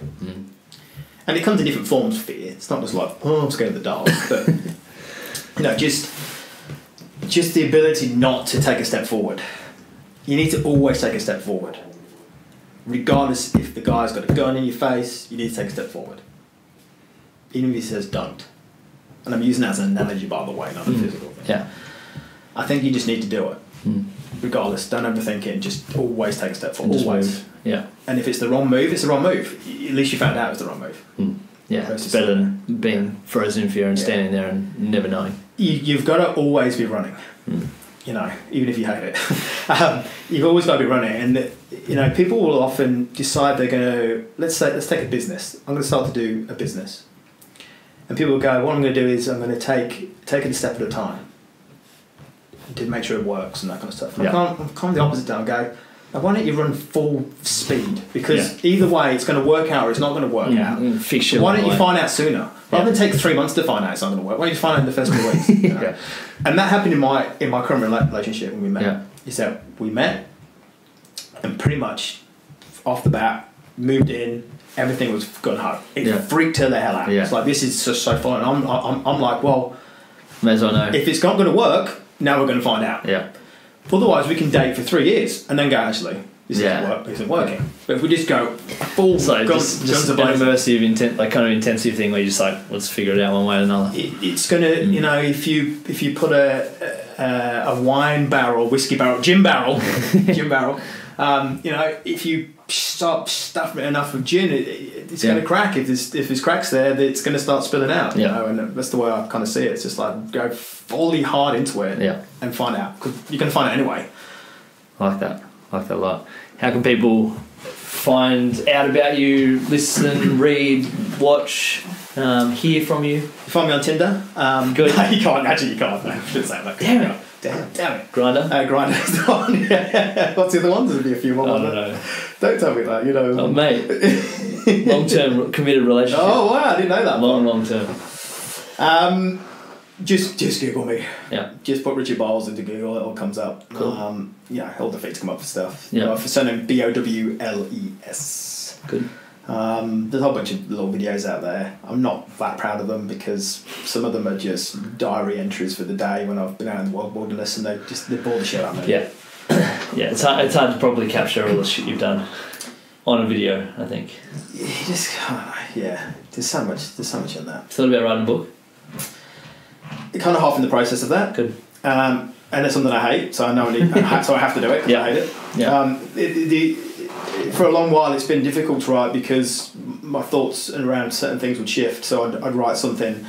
[SPEAKER 2] And it comes in different forms. Fear. It's not just like, I'm scared of the dark, but just the ability not to take a step forward. You need to always take a step forward, regardless if the guy's got a gun in your face. You need to take a step forward, even if he says don't. And I'm using that as an analogy, by the way, not a physical thing.
[SPEAKER 3] Yeah.
[SPEAKER 2] I think you just need to do it. Regardless, don't overthink it, just always take a step forward.
[SPEAKER 3] Always. Yeah.
[SPEAKER 2] And if it's the wrong move, it's the wrong move. At least you found out it was the wrong move.
[SPEAKER 3] Yeah, it's better than being frozen in fear and standing there and never knowing.
[SPEAKER 2] you've got to always be running. You know, even if you hate it, you've always got to be running. And you know, people will often decide they're going to let's take a business. I'm going to start to do a business, and people will go, what I'm going to do is I'm going to take it a step at a time to make sure it works and that kind of stuff. I'm kind of the opposite. I'll go, now why don't you run full speed? Because either way, it's going to work out or it's not going to work out. So why don't you find out sooner? Rather than take 3 months to find out it's not going to work, why don't you find out in the first 2 weeks? You know? And that happened in my current relationship when we met. Is that we met and pretty much off the bat moved in. Everything was going hard. It freaked her the hell out. It's like, this is just so fun. And I'm like, well,
[SPEAKER 3] may as well know.
[SPEAKER 2] If it's not going to work, now we're going to find out. Otherwise, we can date for 3 years and then go, actually, this isn't working. But if we just go full,
[SPEAKER 3] just an immersive, kind of intensive thing where you just like, let's figure it out one way or another.
[SPEAKER 2] It's going to, you know, if you put a wine barrel, whiskey barrel, gin barrel, you know, if you stop stuffing it enough with gin, it's going to crack. If there's cracks there, it's going to start spilling out. You know, and that's the way I kind of see it. It's just like go fully hard into it and find out, because you're going to find out anyway.
[SPEAKER 3] I like that a lot. How can people find out about you, listen, read, watch, hear from you?
[SPEAKER 2] You find me on Tinder.
[SPEAKER 3] Good.
[SPEAKER 2] No, you can't. Actually, you can't. No, I shouldn't say that.
[SPEAKER 3] Damn it.
[SPEAKER 2] Grindr? Grindr's the one. What's the other one? There'll be a few more.
[SPEAKER 3] I don't know.
[SPEAKER 2] Don't tell me that, you know.
[SPEAKER 3] Oh, mate. Long-term committed relationship.
[SPEAKER 2] Oh, wow, I didn't know that.
[SPEAKER 3] Long-term.
[SPEAKER 2] Just Google me.
[SPEAKER 3] Yeah.
[SPEAKER 2] Just put Richard Bowles into Google, it all comes up.
[SPEAKER 3] Cool.
[SPEAKER 2] All the feeds come up for stuff.
[SPEAKER 3] Yeah.
[SPEAKER 2] For surname Bowles.
[SPEAKER 3] Good.
[SPEAKER 2] There's a whole bunch of little videos out there. I'm not that proud of them because some of them are just diary entries for the day when I've been out in the wilderness, and they bore the shit out of me.
[SPEAKER 3] Yeah. It's hard to probably capture all the shit you've done on a video, I think.
[SPEAKER 2] You just there's so much in that.
[SPEAKER 3] Thought about writing a book?
[SPEAKER 2] Kind of half in the process of that.
[SPEAKER 3] Good.
[SPEAKER 2] And it's something I hate, so I know so I have to do it. I hate it. For a long while, it's been difficult to write because my thoughts around certain things would shift. So I'd write something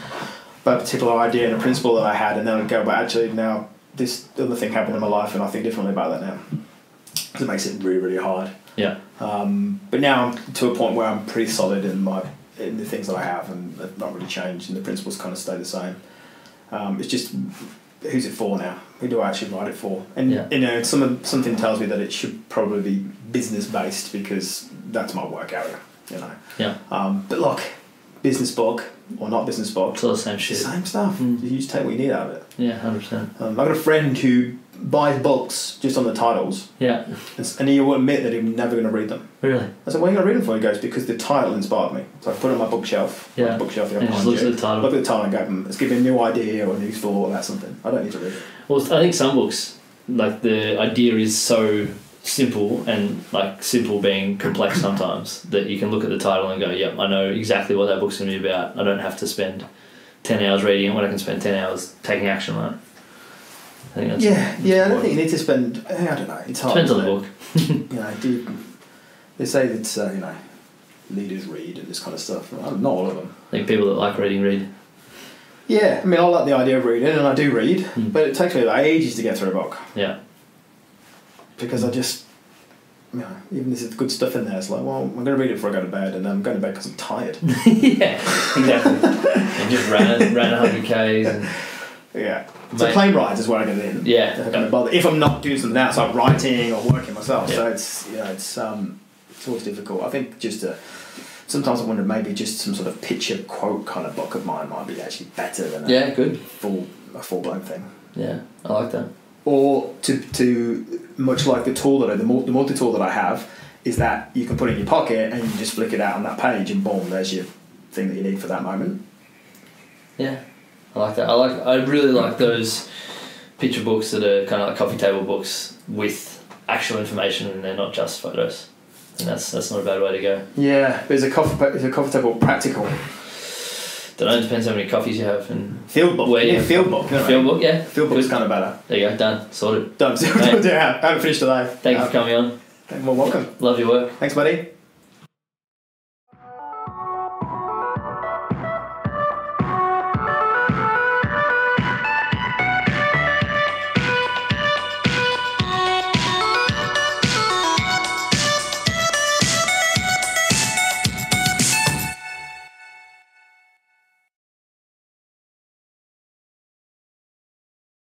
[SPEAKER 2] about a particular idea and a principle that I had, and then I'd go, but actually now this other thing happened in my life, and I think differently about that now. Because it makes it really, really hard.
[SPEAKER 3] Yeah.
[SPEAKER 2] But now I'm to a point where I'm pretty solid in the things that I have, and they've not really changed, and the principles kind of stay the same. It's just, who's it for now? Who do I actually write it for? And you know, something tells me that it should probably be business based because that's my work area. You know.
[SPEAKER 3] Yeah.
[SPEAKER 2] But look, business book or not business book,
[SPEAKER 3] it's all the same shit.
[SPEAKER 2] Same stuff. You just take what you need out of it.
[SPEAKER 3] Yeah, 100%.
[SPEAKER 2] I've got a friend who buys books just on the titles.
[SPEAKER 3] Yeah.
[SPEAKER 2] And he will admit that he's never going to read them.
[SPEAKER 3] Really?
[SPEAKER 2] I said, what are you going to read them for? He goes, because the title inspired me. So I put it on my bookshelf.
[SPEAKER 3] Yeah.
[SPEAKER 2] My bookshelf
[SPEAKER 3] and just look at the title.
[SPEAKER 2] Look at the title and go, it's giving a new idea or a new thought or that something. I don't need to read it.
[SPEAKER 3] Well, I think some books, like the idea is so simple, and like simple being complex sometimes, that you can look at the title and go, yep, I know exactly what that book's going to be about. I don't have to spend 10 hours reading it when I can spend 10 hours taking action on it. I think that's
[SPEAKER 2] I don't think you need to spend. I don't know. It's hard.
[SPEAKER 3] Depends on the book.
[SPEAKER 2] You know, they say that you know, leaders read and this kind of stuff. Not all of them.
[SPEAKER 3] I think people that like reading read.
[SPEAKER 2] Yeah, I mean, I like the idea of reading, and I do read, but it takes me like ages to get through a book.
[SPEAKER 3] Yeah.
[SPEAKER 2] Because I just, you know, even there's good stuff in there. It's like, well, I'm going to read it before I go to bed, and then I'm going to bed because I'm tired.
[SPEAKER 3] Yeah, exactly. And just ran 100 Ks. And
[SPEAKER 2] so plane rides is where I get in.
[SPEAKER 3] Yeah.
[SPEAKER 2] If I'm not doing something else, like writing or working myself, so it's it's always difficult. I think sometimes I wonder maybe just some sort of picture quote kind of book of mine might be actually better than a full blown thing.
[SPEAKER 3] Yeah, I like that.
[SPEAKER 2] Or to much like the tool the multi-tool that I have is that you can put it in your pocket and you just flick it out on that page and boom, there's your thing that you need for that moment.
[SPEAKER 3] Yeah, I like that. I really like those picture books that are kind of like coffee table books with actual information, and they're not just photos. And that's not a bad way to go.
[SPEAKER 2] Yeah, but is a coffee table practical?
[SPEAKER 3] Don't know, it depends how many coffees you have. And
[SPEAKER 2] field book. Field book.
[SPEAKER 3] Field book, yeah.
[SPEAKER 2] Field book's kind of better.
[SPEAKER 3] There you go, done. Sorted.
[SPEAKER 2] Done. I haven't finished today.
[SPEAKER 3] Thank you for coming on.
[SPEAKER 2] Well, welcome.
[SPEAKER 3] Love your work.
[SPEAKER 2] Thanks, buddy.